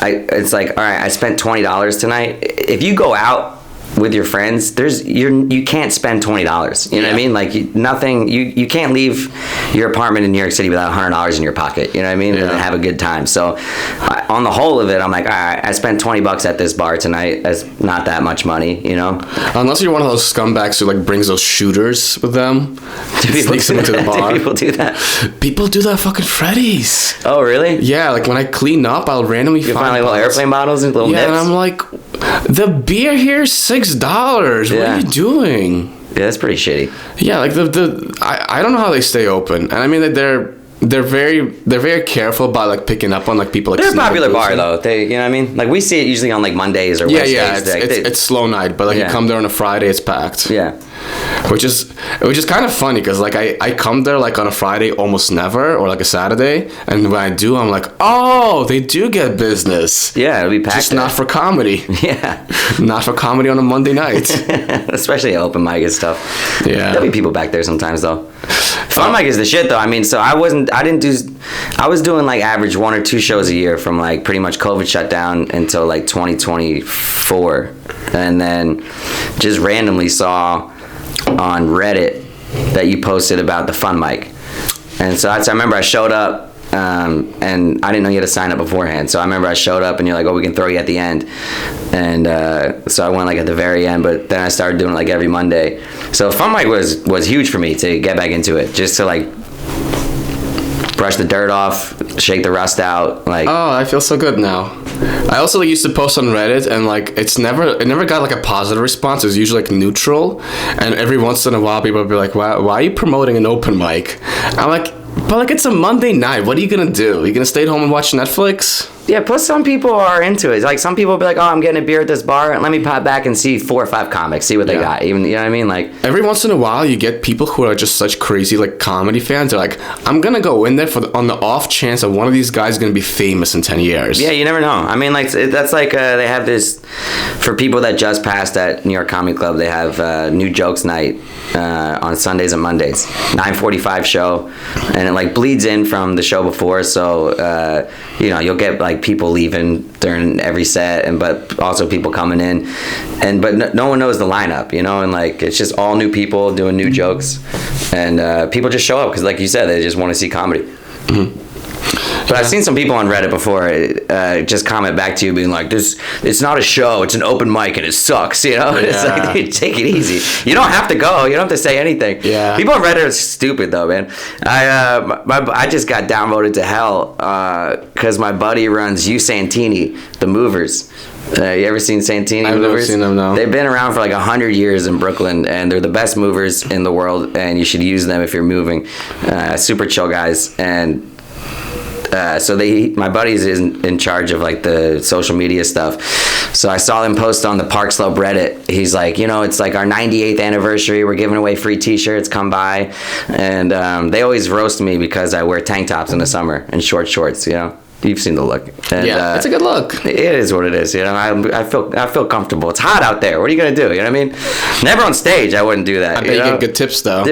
It's like, all right, I spent $20 tonight. If you go out with your friends, you can't spend $20. You know what I mean? Like nothing. You can't leave your apartment in New York City without $100 in your pocket. You know what I mean? And have a good time. So on the whole of it, I'm like, all right, I spent $20 at this bar tonight. That's not that much money, you know.
Unless you're one of those scumbags who like brings those shooters with them, sneaks them into the bar.
Do people do that?
People do that fucking Freddy's.
Oh really?
Yeah, like when I clean up, I'll randomly find
like little airplane bottles and little nips.
And I'm like, the beer here's $6. What are you doing?
Yeah, that's pretty shitty.
Yeah, like I don't know how they stay open, and I mean that they're very careful about like picking up on like people. Like
they're a popular bar though. You know what I mean? Like we see it usually on like Mondays or Wednesdays.
Yeah, it's slow night, but like you come there on a Friday, it's packed.
Yeah.
Which is kind of funny, because like I come there like on a Friday almost never, or like a Saturday, and when I do, I'm like, oh, they do get business.
Yeah, it'll be packed.
Just not for comedy.
Yeah. Not
for comedy on a Monday night.
Especially open mic and stuff.
Yeah.
There'll be people back there sometimes though. Fun mic is the shit though. I mean, so I was doing like average 1 or 2 shows a year from like pretty much COVID shut down until like 2024, and then just randomly saw on Reddit that you posted about the fun mic, and so I remember I showed up, and I didn't know you had to sign up beforehand. So I remember I showed up and you're like, oh, we can throw you at the end, and so I went like at the very end, but then I started doing it like every Monday. So fun mic was huge for me to get back into it, just to like brush the dirt off, shake the rust out. Like,
oh, I feel so good now. I also like, used to post on Reddit, and like it never got like a positive response. It was usually like neutral, and every once in a while people would be like, why are you promoting an open mic? I'm like, but like it's a Monday night. What are you gonna do? Are you gonna stay at home and watch Netflix?
Yeah, plus some people are into it. Like some people will be like, oh, I'm getting a beer at this bar, and let me pop back and see 4 or 5 comics, see what they got. Even, you know what I mean? Like
every once in a while you get people who are just such crazy like comedy fans. They're like, I'm gonna go in there on the off chance that one of these guys is gonna be famous in 10 years.
Yeah, you never know. I mean, like that's like they have this for people that just passed at New York Comedy Club. They have New Jokes Night on Sundays and Mondays, 9:45 show, and it like bleeds in from the show before. So you'll get like people leaving during every set, but also people coming in, but no one knows the lineup, and like it's just all new people doing new jokes, and people just show up because, like you said, they just want to see comedy. Mm-hmm. But I've seen some people on Reddit before just comment back to you being like, it's not a show, it's an open mic and it sucks, It's like, dude, take it easy. You don't have to go. You don't have to say anything.
Yeah.
People on Reddit are stupid though, man. I just got downvoted to hell because my buddy runs U Santini, the Movers. You ever seen Santini
I've
Movers?
never seen them, no.
They've been around for like 100 years in Brooklyn, and they're the best movers in the world, and you should use them if you're moving. Super chill guys, and so my buddy's in charge of like the social media stuff. So I saw him post on the Park Slope Reddit. He's like, it's like our 98th anniversary. We're giving away free t-shirts. Come by. And they always roast me because I wear tank tops in the summer and short shorts, You've seen the look. And,
yeah, it's a good look.
It is what it is, I feel comfortable. It's hot out there. What are you gonna do? You know what I mean? Never on stage. I wouldn't do that.
I bet you get good tips though.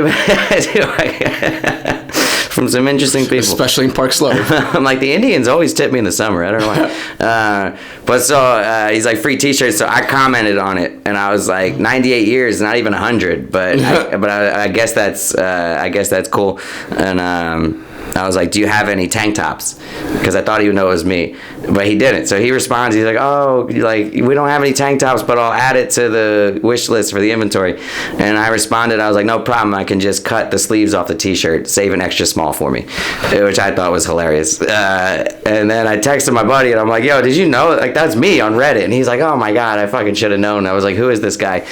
From some interesting people,
especially in Park Slope.
I'm like, the Indians always tip me in the summer. I don't know why. But so he's like, free t-shirts. So I commented on it, and I was like, 98 years, not even 100. But I guess that's cool. And I was like, do you have any tank tops? Because I thought he would know it was me, but he didn't. So he responds, he's like, oh, like, we don't have any tank tops, but I'll add it to the wish list for the inventory. And I responded, I was like, no problem. I can just cut the sleeves off the t-shirt, save an extra small for me, which I thought was hilarious. And then I texted my buddy, and I'm like, yo, did you know? Like, that's me on Reddit. And he's like, oh my God, I fucking should have known. I was like, who is this guy?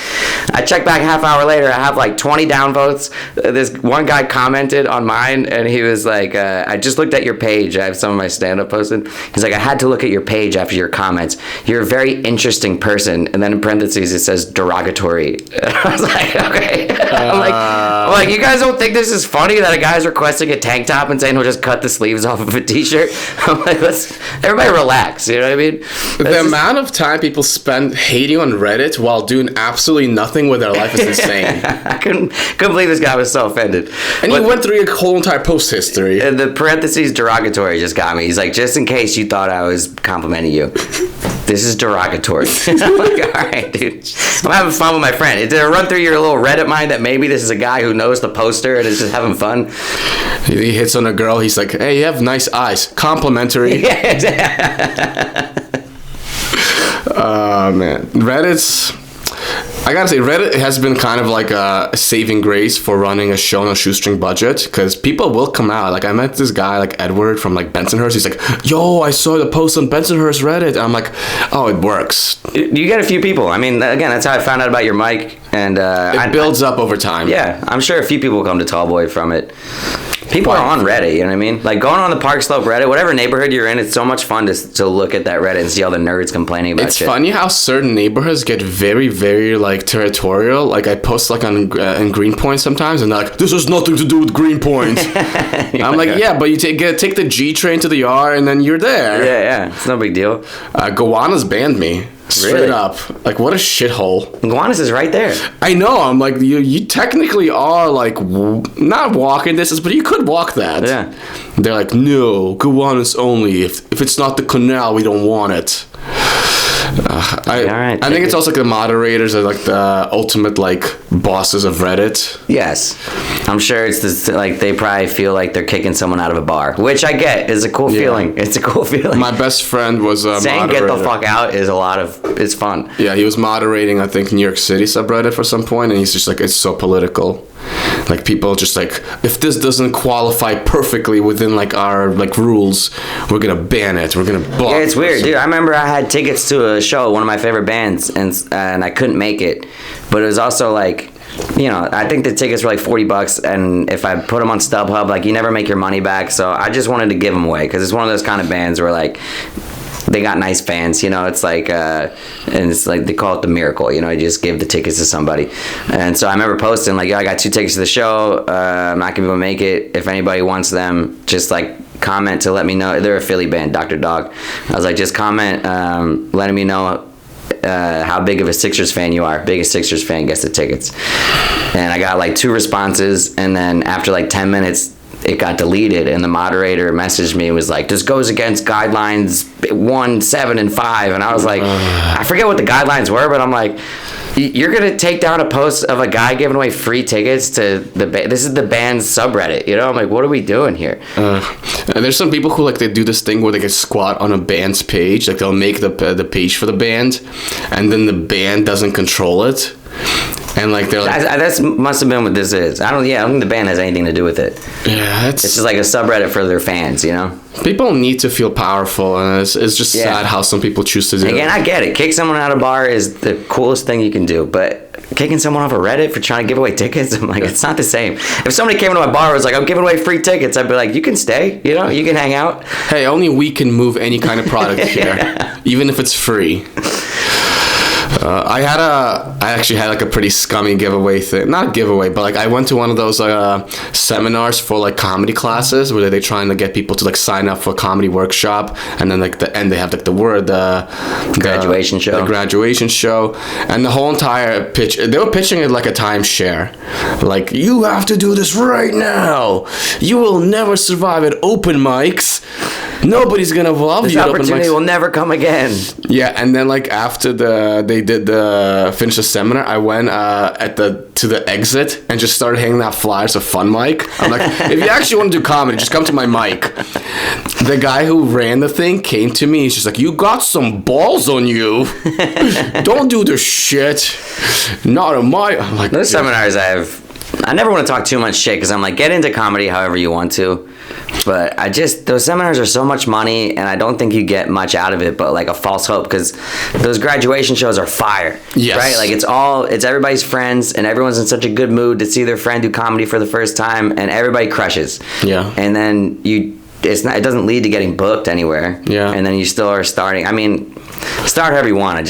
I checked back half hour later. I have like 20 downvotes. This one guy commented on mine, and he was like, like, I just looked at your page. I have some of my stand-up posted. He's like, I had to look at your page after your comments. You're a very interesting person. And then in parentheses, it says derogatory. I was like, okay. I'm like, you guys don't think this is funny that a guy's requesting a tank top and saying he'll just cut the sleeves off of a t-shirt? I'm like, everybody relax. You know what I mean?
The amount of time people spend hating on Reddit while doing absolutely nothing with their life is insane.
I couldn't believe this guy was so offended.
And you went through your whole entire post history.
And the parentheses derogatory just got me. He's like, just in case you thought I was complimenting you, this is derogatory. I'm like, all right, dude. I'm having fun with my friend. Did it run through your little Reddit mind that maybe this is a guy who knows the poster and is just having fun?
He hits on a girl. He's like, hey, you have nice eyes. Complimentary.
Yeah.
Man. Reddit's... I gotta say, Reddit has been kind of like a saving grace for running a show on a shoestring budget, because people will come out. Like, I met this guy, like Edward from like Bensonhurst. He's like, yo, I saw the post on Bensonhurst Reddit. And I'm like, oh, it works.
You get a few people. I mean, again, that's how I found out about your mic. And
it builds up over time.
Yeah, I'm sure a few people come to Tallboy from it. People are on Reddit, you know what I mean? Like, going on the Park Slope Reddit, whatever neighborhood you're in, it's so much fun to look at that Reddit and see all the nerds complaining about shit.
It's funny how certain neighborhoods get very, very, like, territorial. Like, I post, like, on in Greenpoint sometimes, and they're like, this has nothing to do with Greenpoint. I'm like, yeah, but you take the G train to the R, and then you're there.
Yeah, it's no big deal.
Gowanus banned me. Straight
Really?
up. Like, what a shithole.
Gowanus is right there.
I know. I'm like, you technically are, like, not walking distance, but you could walk that.
Yeah.
They're like, no, Gowanus only. If it's not the canal, we don't want it. I think it's also like the moderators are like the ultimate like bosses of Reddit.
Yes, I'm sure it's this, like they probably feel like they're kicking someone out of a bar, which I get is a cool feeling. It's a cool feeling.
My best friend was a
saying
moderator.
"get the fuck out" is it's fun.
Yeah, he was moderating I think New York City subreddit for some point, and he's just like, it's so political. Like, people just like, if this doesn't qualify perfectly within like our like rules, we're gonna ban it. We're gonna block.
Yeah, it's weird, dude. I remember I had tickets to a show, one of my favorite bands, and I couldn't make it, but it was also like, you know, I think the tickets were like $40, and if I put them on StubHub, like, you never make your money back. So I just wanted to give them away because it's one of those kind of bands where like, they got nice fans, you know. It's like, and it's like they call it the miracle, you know. You just give the tickets to somebody, and so I remember posting like, "Yo, I got 2 tickets to the show. I'm not gonna be able to make it. If anybody wants them, just like comment to let me know." They're a Philly band, Dr. Dog. I was like, just comment, letting me know how big of a Sixers fan you are. Biggest Sixers fan gets the tickets. And I got like 2 responses, and then after like 10 minutes. It got deleted, and the moderator messaged me and was like, this goes against guidelines 1, 7, and 5. And I was like, I forget what the guidelines were, but I'm like, you're gonna take down a post of a guy giving away free tickets to this is the band's subreddit, you know? I'm like, what are we doing here?
And there's some people who like, they do this thing where they get squat on a band's page, like they'll make the page for the band, and then the band doesn't control it. And like, they're like,
that must have been what this is. I don't think the band has anything to do with it.
Yeah, it's
just like a subreddit for their fans, you know.
People need to feel powerful, and it's just sad how some people choose to do it.
Again, I get it. Kick someone out of a bar is the coolest thing you can do, but kicking someone off a Reddit for trying to give away tickets, I'm like, it's not the same. If somebody came into my bar and was like, I'm giving away free tickets, I'd be like, you can stay, you know, you can hang out.
Hey, only we can move any kind of product here, even if it's free. I actually had like a pretty scummy giveaway thing. Not giveaway, but like I went to one of those seminars for like comedy classes where they're trying to get people to like sign up for a comedy workshop, and then like the end they have like the graduation show. The graduation show, and the whole entire pitch. They were pitching it like a timeshare. Like, you have to do this right now. You will never survive at open mics. Nobody's gonna love
this
you.
This opportunity will never come again.
Yeah, and then like after they did finish the seminar, I went to the exit and just started handing out flyers of Fun Mic. I'm like, if you actually want to do comedy, just come to my mic. The guy who ran the thing came to me. He's just like, you got some balls on you. Don't do this shit. Not on my. I'm like,
those seminars I never want to talk too much shit because I'm like, get into comedy however you want to. But those seminars are so much money, and I don't think you get much out of it, but like a false hope, because those graduation shows are fire.
Yes.
Right? Like it's everybody's friends, and everyone's in such a good mood to see their friend do comedy for the first time, and everybody crushes.
Yeah.
And then it doesn't lead to getting booked anywhere.
Yeah.
And then you still are starting. I mean, start however you want.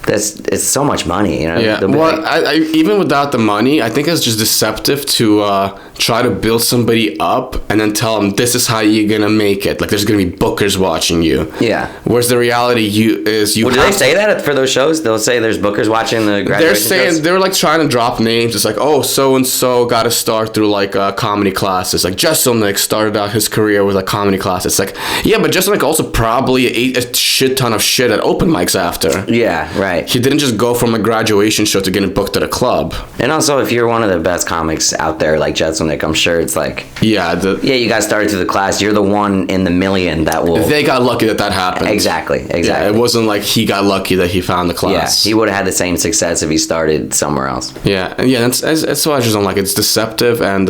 It's so much money, you know.
Yeah. Well, I even without the money, I think it's just deceptive to try to build somebody up and then tell them this is how you're gonna make it. Like there's gonna be bookers watching you.
Yeah.
Whereas the reality do
they say that for those shows? They'll say there's bookers watching the graduation shows?
They're like trying to drop names. It's like, oh, so and so got to start through like comedy classes. Like Justin like started out his career with like comedy classes. It's like, yeah, but Justin like also probably ate a shit ton of shit at open mics after.
Yeah. Right.
He didn't just go from a graduation show to getting booked at a club.
And also, if you're one of the best comics out there, like Jetselnick, I'm sure it's like...
Yeah,
you got started through the class. You're the one in the million that will...
They got lucky that happened.
Exactly.
Yeah, it wasn't like he got lucky that he found the class.
Yeah, he would have had the same success if he started somewhere else.
Yeah, and that's why I just don't like it. It's deceptive, and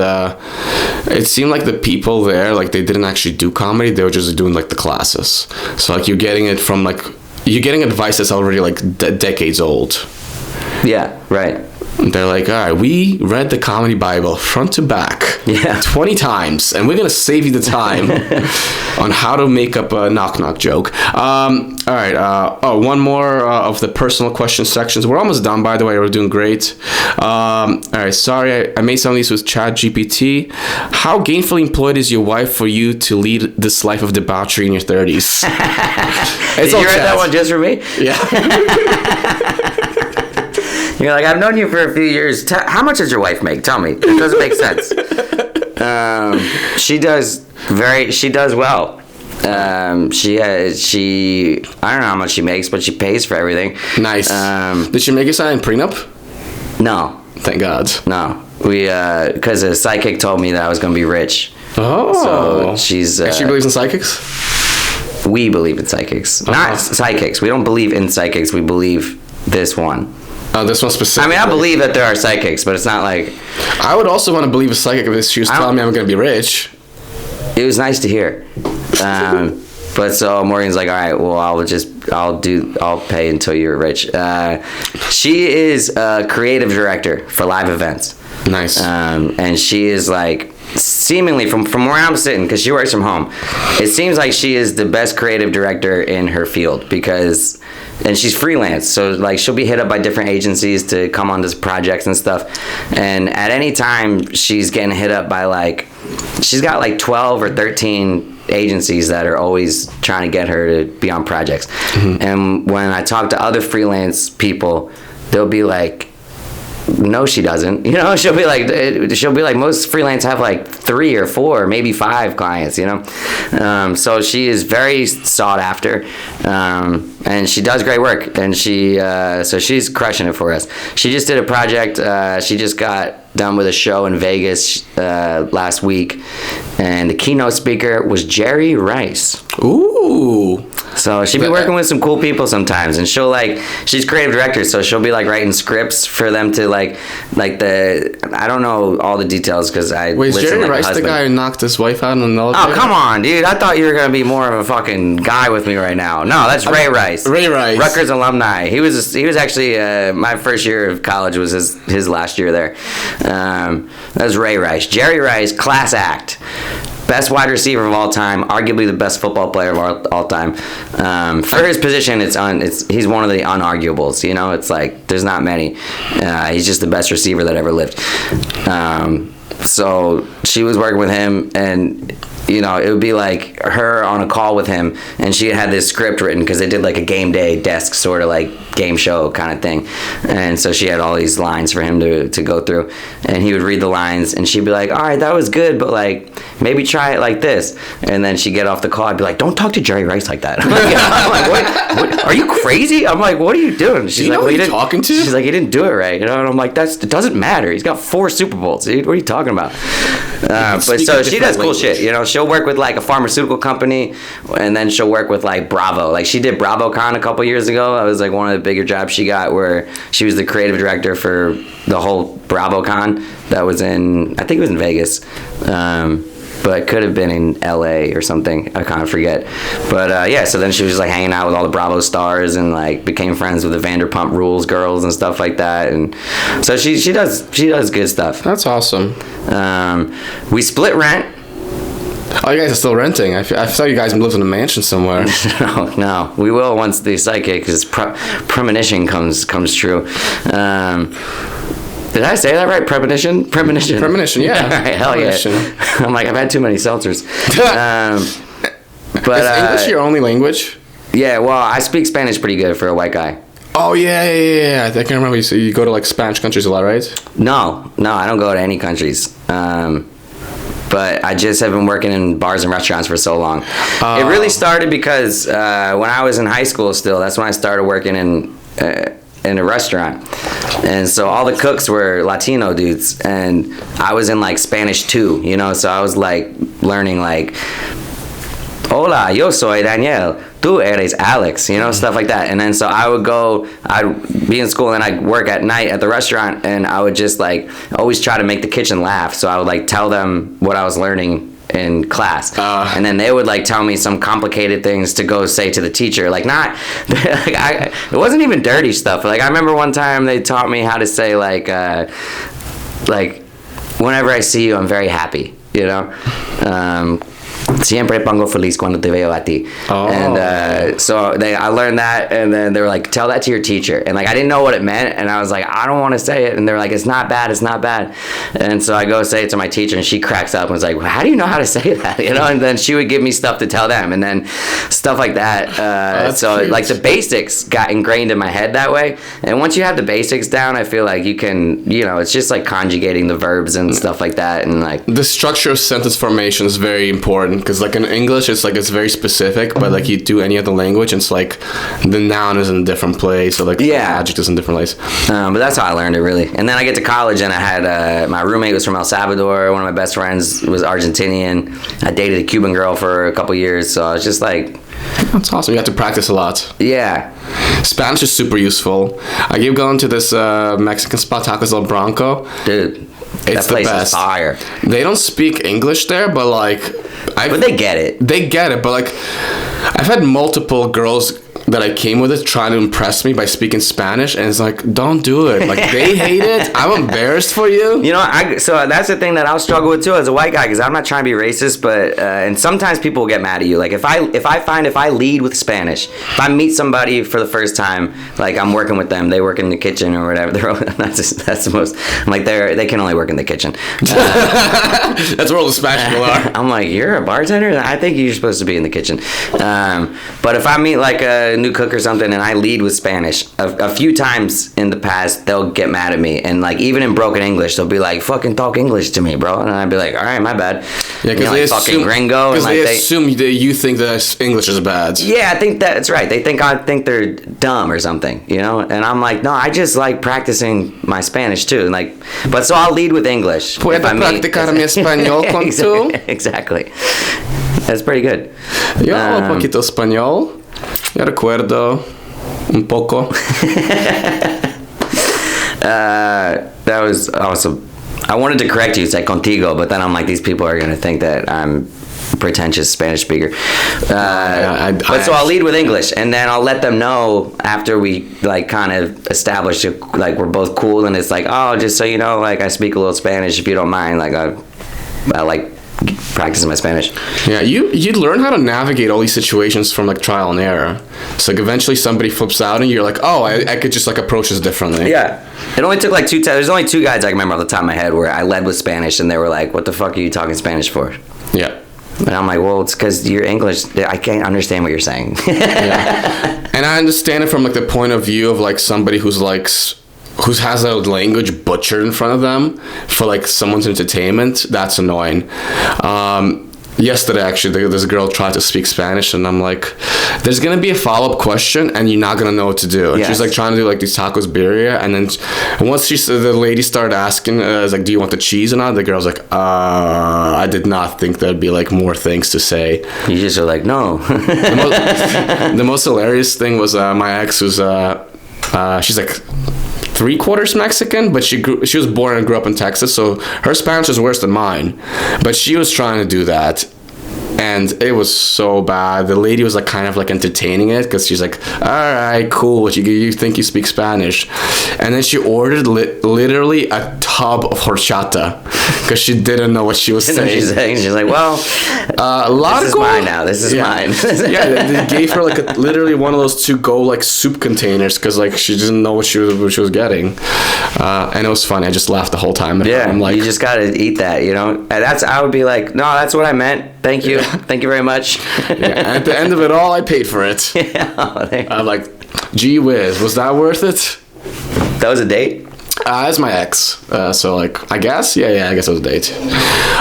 it seemed like the people there, like, they didn't actually do comedy. They were just doing, like, the classes. So, like, you're getting it from, like... You're getting advice that's already like decades old.
Yeah, right.
They're like, all right, we read the comedy Bible front to back 20 times, and we're going to save you the time on how to make up a knock-knock joke. All right. One more of the personal question sections. We're almost done, by the way. We're doing great. All right. Sorry, I made some of these with ChatGPT. How gainfully employed is your wife for you to lead this life of debauchery in your 30s?
Did you write that one just for me?
Yeah.
You're like, I've known you for a few years. How much does your wife make? Tell me. It doesn't make sense. She does well. She I don't know how much she makes, but she pays for everything.
Nice. Did she make you sign a prenup?
No.
Thank God.
No. Because a psychic told me that I was going to be rich.
Oh.
So she's...
she believes in psychics?
We believe in psychics. Not psychics. We don't believe in psychics. We believe this one.
Oh, this one specifically.
I mean, I believe that there are psychics, but it's not like...
I would also want to believe a psychic if she was telling me I'm going to be rich.
It was nice to hear. But so Morgan's like, all right, well, I'll pay until you're rich. She is a creative director for live events.
Nice.
And she is like, seemingly from where I'm sitting, because she works from home, it seems like she is the best creative director in her field and she's freelance, so like she'll be hit up by different agencies to come on this projects and stuff, and at any time she's getting hit up by like, she's got like 12 or 13 agencies that are always trying to get her to be on projects. Mm-hmm. And when I talk to other freelance people, they'll be like, no, she doesn't. You know, she'll be like, most freelance have like 3 or 4, maybe 5 clients, you know? So she is very sought after, and she does great work, and so she's crushing it for us. She just did a project, she just got done with a show in Vegas last week, and the keynote speaker was Jerry Rice.
Ooh.
So she'll be working with some cool people sometimes, and she's creative director, so she'll be like writing scripts for them to like I don't know all the details because I
wait, is Jerry Rice the guy who knocked his wife out in the elevator?
Oh, come on, dude! I thought you were gonna be more of a fucking guy with me right now. No, that's Ray Rice.
Ray Rice,
Rutgers alumni. He was actually my first year of college was his last year there. That was Ray Rice. Jerry Rice, class act. Best wide receiver of all time, arguably the best football player of all time. For his position, he's one of the unarguables. You know, it's like there's not many. He's just the best receiver that ever lived. So she was working with him, and you know, it would be like her on a call with him, and she had this script written because they did like a game day desk sort of like game show kind of thing, and so she had all these lines for him to go through, and he would read the lines, and she'd be like, all right, that was good, but like maybe try it like this, and then she'd get off the call. I'd be like, don't talk to Jerry Rice like that. I'm like, what? Are you crazy? I'm like, what are you doing? She's like,
who you talking to?
She's like, he didn't do it right, you know, and I'm like, it doesn't matter. He's got 4 Super Bowls, dude. What are you talking about? But so she does cool shit, you know. She'll work with like a pharmaceutical company, and then she'll work with like Bravo. Like she did BravoCon a couple years ago. That was like one of the bigger jobs she got, where she was the creative director for the whole BravoCon that was I think it was in Vegas. but could have been in LA or something. I kind of forget. But yeah, so then she was just like hanging out with all the Bravo stars and like became friends with the Vanderpump Rules girls and stuff like that. And so she does good stuff.
That's awesome.
We split rent.
Oh, you guys are still renting. I thought you guys lived in a mansion somewhere.
No. We will once the psychic, his premonition comes true. Did I say that right? Premonition,
yeah.
All right, hell yeah. I'm like, I've had too many seltzers. But
is English your only language?
Yeah, well, I speak Spanish pretty good for a white guy.
Oh, yeah. I can remember you go to like Spanish countries a lot, right?
No, I don't go to any countries. But I just have been working in bars and restaurants for so long. It really started because when I was in high school still, that's when I started working in a restaurant. And so all the cooks were Latino dudes. And I was in like Spanish too, you know? So I was like learning like, hola, yo soy Daniel. Tú eres Alex, you know, stuff like that. And then so I'd be in school and I'd work at night at the restaurant, and I would just like always try to make the kitchen laugh. So I would like tell them what I was learning in class, and then they would like tell me some complicated things to go say to the teacher. Like it wasn't even dirty stuff. Like I remember one time they taught me how to say like whenever I see you, I'm very happy, you know. Siempre pongo feliz cuando te veo a ti. Oh. And so I learned that, and then they were like, tell that to your teacher. And like I didn't know what it meant, and I was like, I don't want to say it. And they're like, it's not bad. And so I go say it to my teacher, and she cracks up and was like, well, how do you know how to say that? You know. And then she would give me stuff to tell them, and then stuff like that. So cute. Like the basics got ingrained in my head that way. And once you have the basics down, I feel like you can, you know, it's just like conjugating the verbs and stuff like that. And like
the structure of sentence formation is very important. Because like in English, it's very specific, but like you do any other language, it's like the noun is in a different place, or like the adjective is in a different place.
But that's how I learned it, really. And then I get to college, and I had my roommate was from El Salvador. One of my best friends was Argentinian. I dated a Cuban girl for a couple years, so I was just like,
that's awesome. You have to practice a lot.
Yeah.
Spanish is super useful. I keep going to this Mexican spot, Tacos El Bronco.
Dude,
it's
that place
the best.
Is fire.
They don't speak English there, but like...
But they get it.
They get it, but like... I've had multiple girls that I came with it trying to impress me by speaking Spanish, and it's like, don't do it. Like, they hate it. I'm embarrassed for you.
You know, so that's the thing that I'll struggle with too as a white guy, because I'm not trying to be racist, but and sometimes people will get mad at you. Like if I lead with Spanish, if I meet somebody for the first time, like I'm working with them, they work in the kitchen or whatever. That's the most. I'm like they can only work in the kitchen.
That's where all the Spanish people are.
I'm like, you're a bartender? I think you're supposed to be in the kitchen. But if I meet like a new cook or something and I lead with Spanish, a few times in the past they'll get mad at me, and like even in broken English they'll be like, fucking talk English to me, bro. And I'd be like, all right, my bad.
Yeah, because
they assume, fucking gringo,
because they assume that you think that English is bad.
Yeah, I think that's right. They think I think they're dumb or something, you know. And I'm like, no, I just like practicing my Spanish too. Like, but so I'll lead with English.
Puedo practicar mi español con tú.
Exactly. That's pretty good.
Yo hablo un poquito español. Yo recuerdo un poco.
That was awesome. I wanted to correct you, say contigo, but then I'm like, these people are going to think that I'm a pretentious Spanish speaker. But so I'll lead with English, and then I'll let them know after we like kind of establish like we're both cool, and it's like, oh, just so you know, like I speak a little Spanish if you don't mind. Like I like practicing my Spanish.
Yeah, you learn how to navigate all these situations from like trial and error. So like eventually somebody flips out and you're like, oh, I could just like approach this differently.
Yeah. It only took like there's only two guys I can remember off the top of my head where I led with Spanish and they were like, what the fuck are you talking Spanish for?
Yeah.
And I'm like, well, it's because you're English. I can't understand what you're saying.
Yeah. And I understand it from like the point of view of like somebody who has a language butchered in front of them for like someone's entertainment. That's annoying. Yesterday, actually, this girl tried to speak Spanish, and I'm like, there's going to be a follow-up question, and you're not going to know what to do. And she's like trying to do like these tacos birria, and then once the lady started asking, like, do you want the cheese or not? The girl's like, I did not think there'd be like more things to say.
You just are like, no.
The most hilarious thing was my ex was, she's like 3/4 Mexican, but she was born and grew up in Texas, so her Spanish is worse than mine. But she was trying to do that, and it was so bad. The lady was like kind of like entertaining it because she's like, all right, cool, you think you speak Spanish. And then she ordered literally a tub of horchata because she didn't know what she was saying.
She's like, well, this is mine now. This is mine.
Yeah, they gave her like literally one of those to-go like soup containers because like she didn't know what she was getting. And it was funny. I just laughed the whole time.
Yeah,
I'm like,
you just gotta eat that, you know. And I would be like, no, that's what I meant. Thank you. Thank you very much.
Yeah, at the end of it all, I paid for it.
Yeah.
I'm like, gee whiz, was that worth it?
That was a date?
That's my ex. So like, I guess? Yeah, I guess it was a date.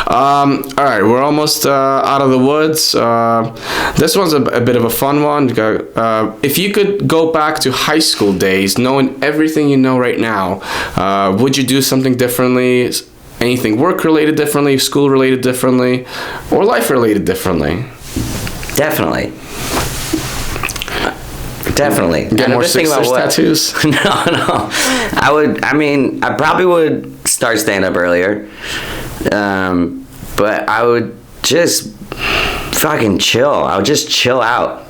All right, we're almost out of the woods. This one's a bit of a fun one. If you could go back to high school days, knowing everything you know right now, would you do something differently? Anything work-related differently, school-related differently, or life-related differently?
Definitely.
Get more six-stitch tattoos?
No. I probably would start stand-up earlier. But I would just fucking chill. I would just chill out.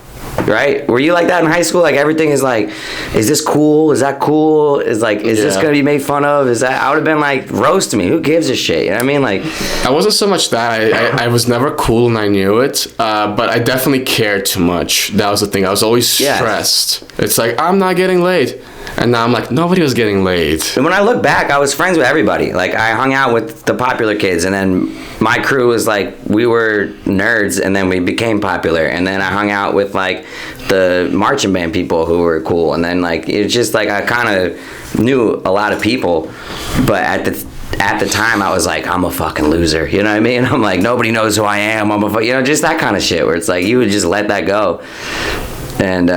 Right? Were you like that in high school? Like everything is like, is this cool? Is that cool? Is this gonna be made fun of? I would have been like, roast me. Who gives a shit? You know what I mean? Like,
I wasn't so much that. I was never cool and I knew it. But I definitely cared too much. That was the thing. I was always stressed. It's like, I'm not getting laid. And now I'm like, nobody was getting laid.
And when I look back, I was friends with everybody. Like, I hung out with the popular kids, and then my crew was like, we were nerds, and then we became popular. And then I hung out with, like, the marching band people who were cool. And then, like, it's just, like, I kind of knew a lot of people. But at the time, I was like, I'm a fucking loser. You know what I mean? I'm like, nobody knows who I am. Just that kind of shit where it's like, you would just let that go. And,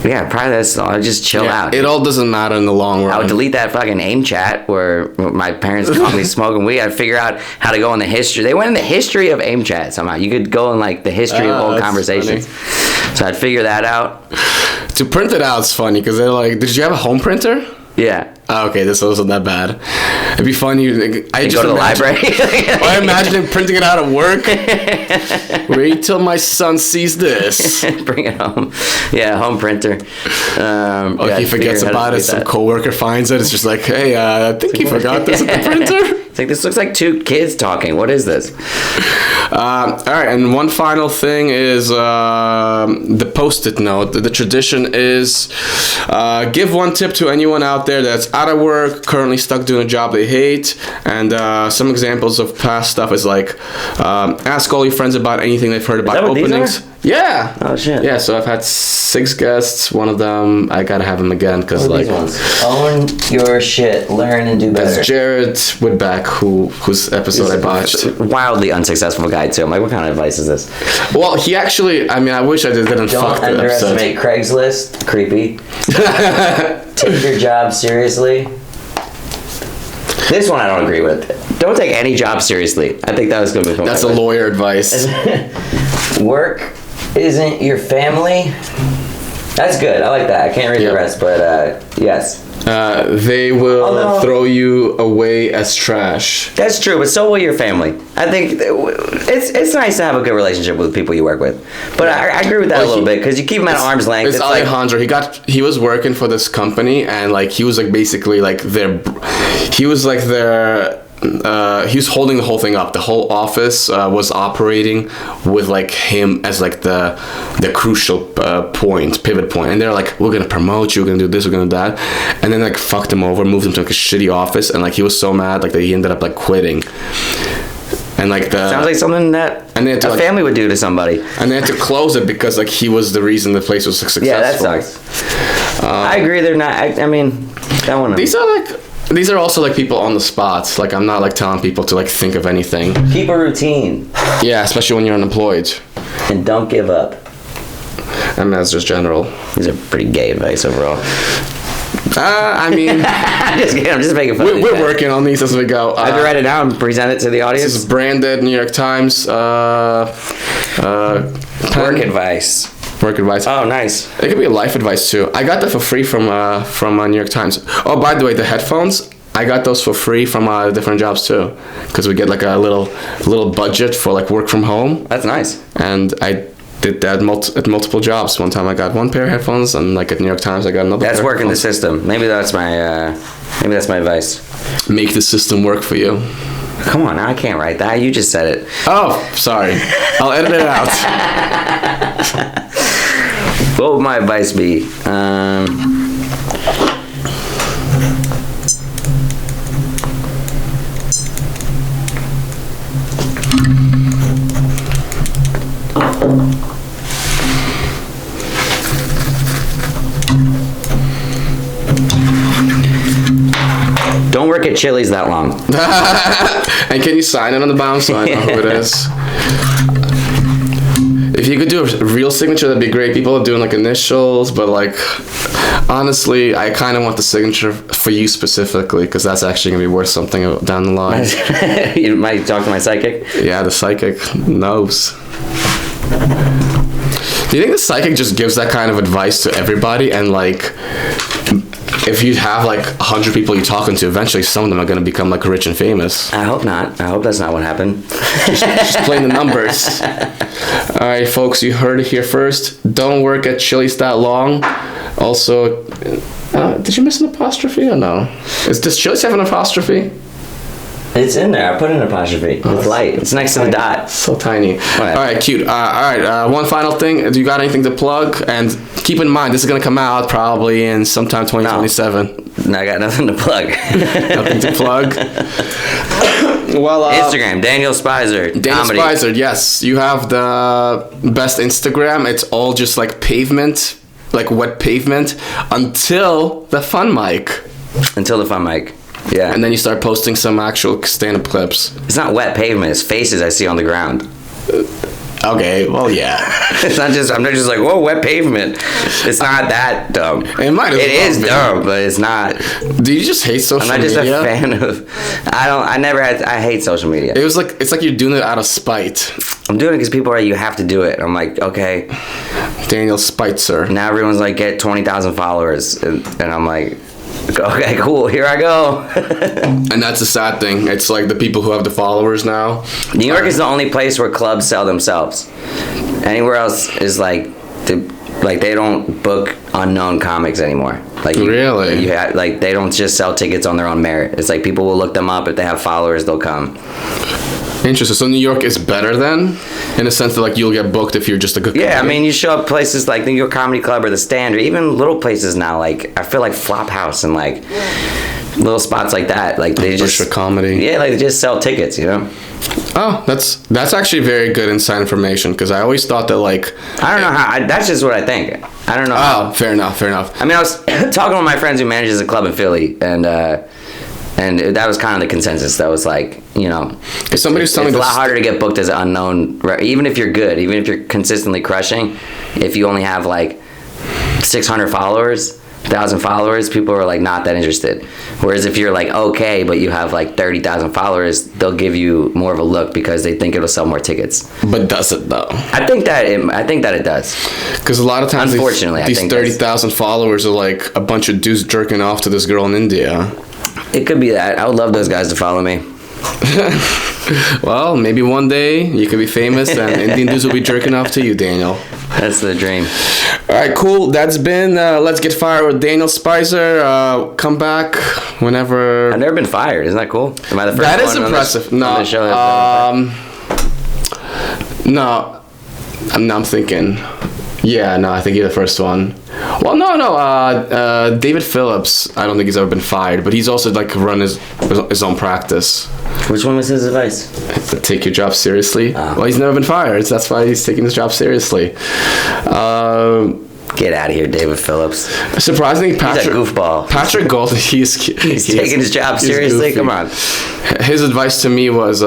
yeah, probably I'll just chill out.
It all doesn't matter in the long run.
I would delete that fucking AIM chat where my parents caught me smoking weed. I'd figure out how to go in the history. They went in the history of AIM chat somehow. You could go in like the history of old conversations. Funny. So I'd figure that out.
To print it out is funny because they're like, did you have a home printer?
Yeah.
Oh, okay, this wasn't that bad. It'd be funny. I just
go to the library.
I imagine him printing it out at work. Wait till my son sees this.
Bring it home. Yeah, home printer.
He forgets about it. Some coworker finds it. It's just like, hey, I think you forgot this at the printer.
It's like, this looks like two kids talking. What is this?
All right, and one final thing is the Post-it note. The tradition is give one tip to anyone out there that's out of work, currently stuck doing a job they hate. And some examples of past stuff is like ask all your friends about anything they've heard about openings. Yeah.
Oh shit.
Yeah. So I've had 6 guests. One of them I gotta have him again because like
these ones? Own your shit, learn and do better.
That's Jared Woodback, whose episode I botched.
Wildly unsuccessful guy too. I'm like, what kind of advice is this?
Well, he actually. I mean, I wish I didn't fuck the episode.
Don't underestimate Craigslist. Creepy. Take your job seriously. This one I don't agree with. Don't take any job seriously. I think that was going to be fun.
That's a lawyer advice.
Work isn't your family. That's good. I like that. I can't read the rest, but yes.
They will throw you away as trash.
That's true, but so will your family. I think it's nice to have a good relationship with the people you work with. But I agree with that a little bit because you keep them at arm's length.
It's Alejandro. He was working for this company and like he was like basically like he was holding the whole thing up. The whole office was operating with like him as like the crucial pivot point. And they're like, we're gonna promote you, we're gonna do this, we're gonna do that. And then like fucked him over, moved him to like a shitty office, and like he was so mad like that he ended up like quitting. And like
sounds like something that a family would do to somebody.
And they had to close it because like he was the reason the place was successful.
Yeah, that sucks. I agree. They're not. I mean, that one.
These are also like people on the spot. Like I'm not like telling people to like think of anything.
Keep a routine.
Yeah, especially when you're unemployed.
And don't give up.
I mean, that's just general.
These are pretty gay advice overall.
I mean,
I'm just making fun.
We're working on these as we go.
I have to write it down and present it to the audience.
This is branded New York Times.
Work advice.
Work advice.
Oh, nice.
It could be life advice too. I got that for free from New York Times. Oh, by the way, the headphones, I got those for free from different jobs too, because we get like a little budget for like work from home.
That's nice.
And I did that at multiple jobs. One time I got one pair of headphones, and like at New York Times I got another.
That's
pair
working the system. Maybe that's my advice. Make
the system work for you.
Come on, I can't write that. You just said it.
Oh, sorry. I'll edit it out.
What would my advice be? Don't work at Chili's that long.
And can you sign it on the bottom so I know who it is? If you could do a real signature, that'd be great. People are doing like initials, but like honestly, I kind of want the signature for you specifically, because that's actually gonna be worth something down the line.
You might talk to my psychic.
Yeah, the psychic knows. Do you think the psychic just gives that kind of advice to everybody, and like, if you have like 100 people you're talking to, eventually some of them are going to become like rich and famous?
I hope not. I hope that's not what happened.
just playing the numbers. All right, folks, you heard it here first. Don't work at Chili's that long. Also, did you miss an apostrophe or no? Does Chili's have an apostrophe?
It's in there. I put an apostrophe. It's light. It's next to the dot.
So tiny. All right, cute. All right, one final thing. Do you got anything to plug? And keep in mind, this is going to come out probably in sometime 2027.
No, I got nothing to plug.
Nothing to plug? Well,
Instagram, Daniel Speiser.
Daniel Speiser, yes. You have the best Instagram. It's all just like pavement, like wet pavement, until the fun mic.
Until the fun mic. Yeah.
And then you start posting some actual stand-up clips.
It's not wet pavement. It's faces I see on the ground.
Okay, well, yeah.
It's not just, I'm not just like, whoa, wet pavement. It's not that dumb.
It might
It is dumb, but it's not.
Do you just hate social media?
I'm not just a fan of, I hate social media.
It's like you're doing it out of spite.
I'm doing it because people are like, you have to do it. I'm like, okay.
Daniel Speiser.
Now everyone's like, get 20,000 followers. And I'm like, okay, cool, here I go.
And that's the sad thing. It's like the people who have the followers now.
New York is the only place where clubs sell themselves. Anywhere else is like they don't book unknown comics anymore. Like
really?
Like they don't just sell tickets on their own merit. It's like people will look them up. If they have followers, they'll come.
Interesting. So New York is better then, in a sense that like you'll get booked if you're just a good comedian?
Yeah, I mean, you show up places like the New York Comedy Club or the Stand, or even little places now. Like I feel like Flophouse and like little spots like that. Like they just
Bush comedy.
Yeah, like they just sell tickets. You know.
Oh, that's actually very good inside information, because I always thought that like
I don't know how. That's just what I think. I don't know.
Oh, fair enough.
I mean, I was talking with my friends who manages a club in Philly, and that was kind of the consensus. That was like, you know,
it's a lot
harder to get booked as an unknown, even if you're good, even if you're consistently crushing. If you only have like 600 followers, 1,000 followers, people are like not that interested. Whereas if you're like okay, but you have like 30,000 followers, they'll give you more of a look because they think it'll sell more tickets.
But does it though?
I think that it does.
Because a lot of times,
unfortunately,
these 30,000 followers are like a bunch of dudes jerking off to this girl in India.
It could be that. I would love those guys to follow me.
Well, maybe one day you could be famous and Indian dudes will be jerking off to you, Daniel.
That's the dream.
All right, cool. That's been Let's Get Fired with Daniel Speiser. Come back whenever.
I've never been fired. Isn't that cool? Am I the first
that
one
is impressive.
On the show
no. I'm thinking. Yeah, no, I think you're the first one. Well, no. David Phillips, I don't think he's ever been fired, but he's also like run his own practice.
Which one was his advice?
Take your job seriously. Well, he's never been fired, so that's why he's taking his job seriously.
Get out of here, David Phillips.
Surprisingly,
he's a goofball.
Patrick Gold, he's
taking his job seriously. Come on.
His advice to me was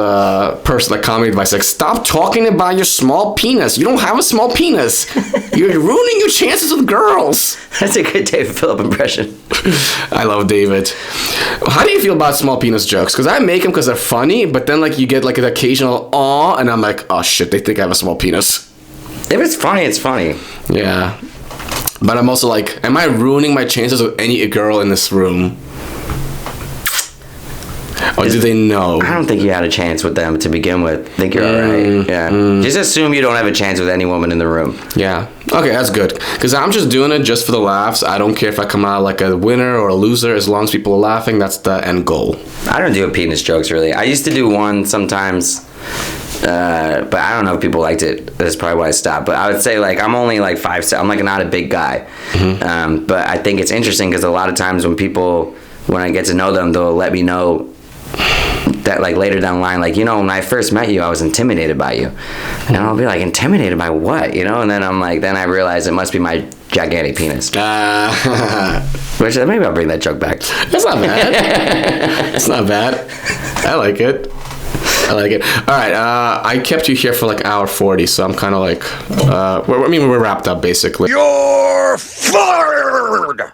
personal comedy advice, like stop talking about your small penis. You don't have a small penis. You're ruining your chances with girls.
That's a good David Phillips impression.
I love David. How do you feel about small penis jokes? Because I make them because they're funny, but then like you get like an occasional aw, and I'm like, oh shit, they think I have a small penis.
If it's funny, it's funny.
Yeah. But I'm also like, am I ruining my chances with any girl in this room? Or do they know?
I don't think you had a chance with them to begin with. I think you're alright. Yeah. Just assume you don't have a chance with any woman in the room.
Yeah. Okay, that's good. Because I'm just doing it just for the laughs. I don't care if I come out like a winner or a loser. As long as people are laughing, that's the end goal.
I don't do penis jokes, really. I used to do one sometimes. But I don't know if people liked it. That's probably why I stopped. But I would say, like, I'm only like 5'7". I'm like not a big guy. But I think it's interesting because a lot of times when I get to know them, they'll let me know that, like, later down the line, like, you know, when I first met you, I was intimidated by you. And I'll be like, intimidated by what? You know? And then I'm like, then I realize it must be my gigantic penis. Which, maybe I'll bring that joke back.
That's not bad. It's not bad. I like it. All right, I kept you here for like hour 40, so I'm kind of like, we're wrapped up basically.
You're fired!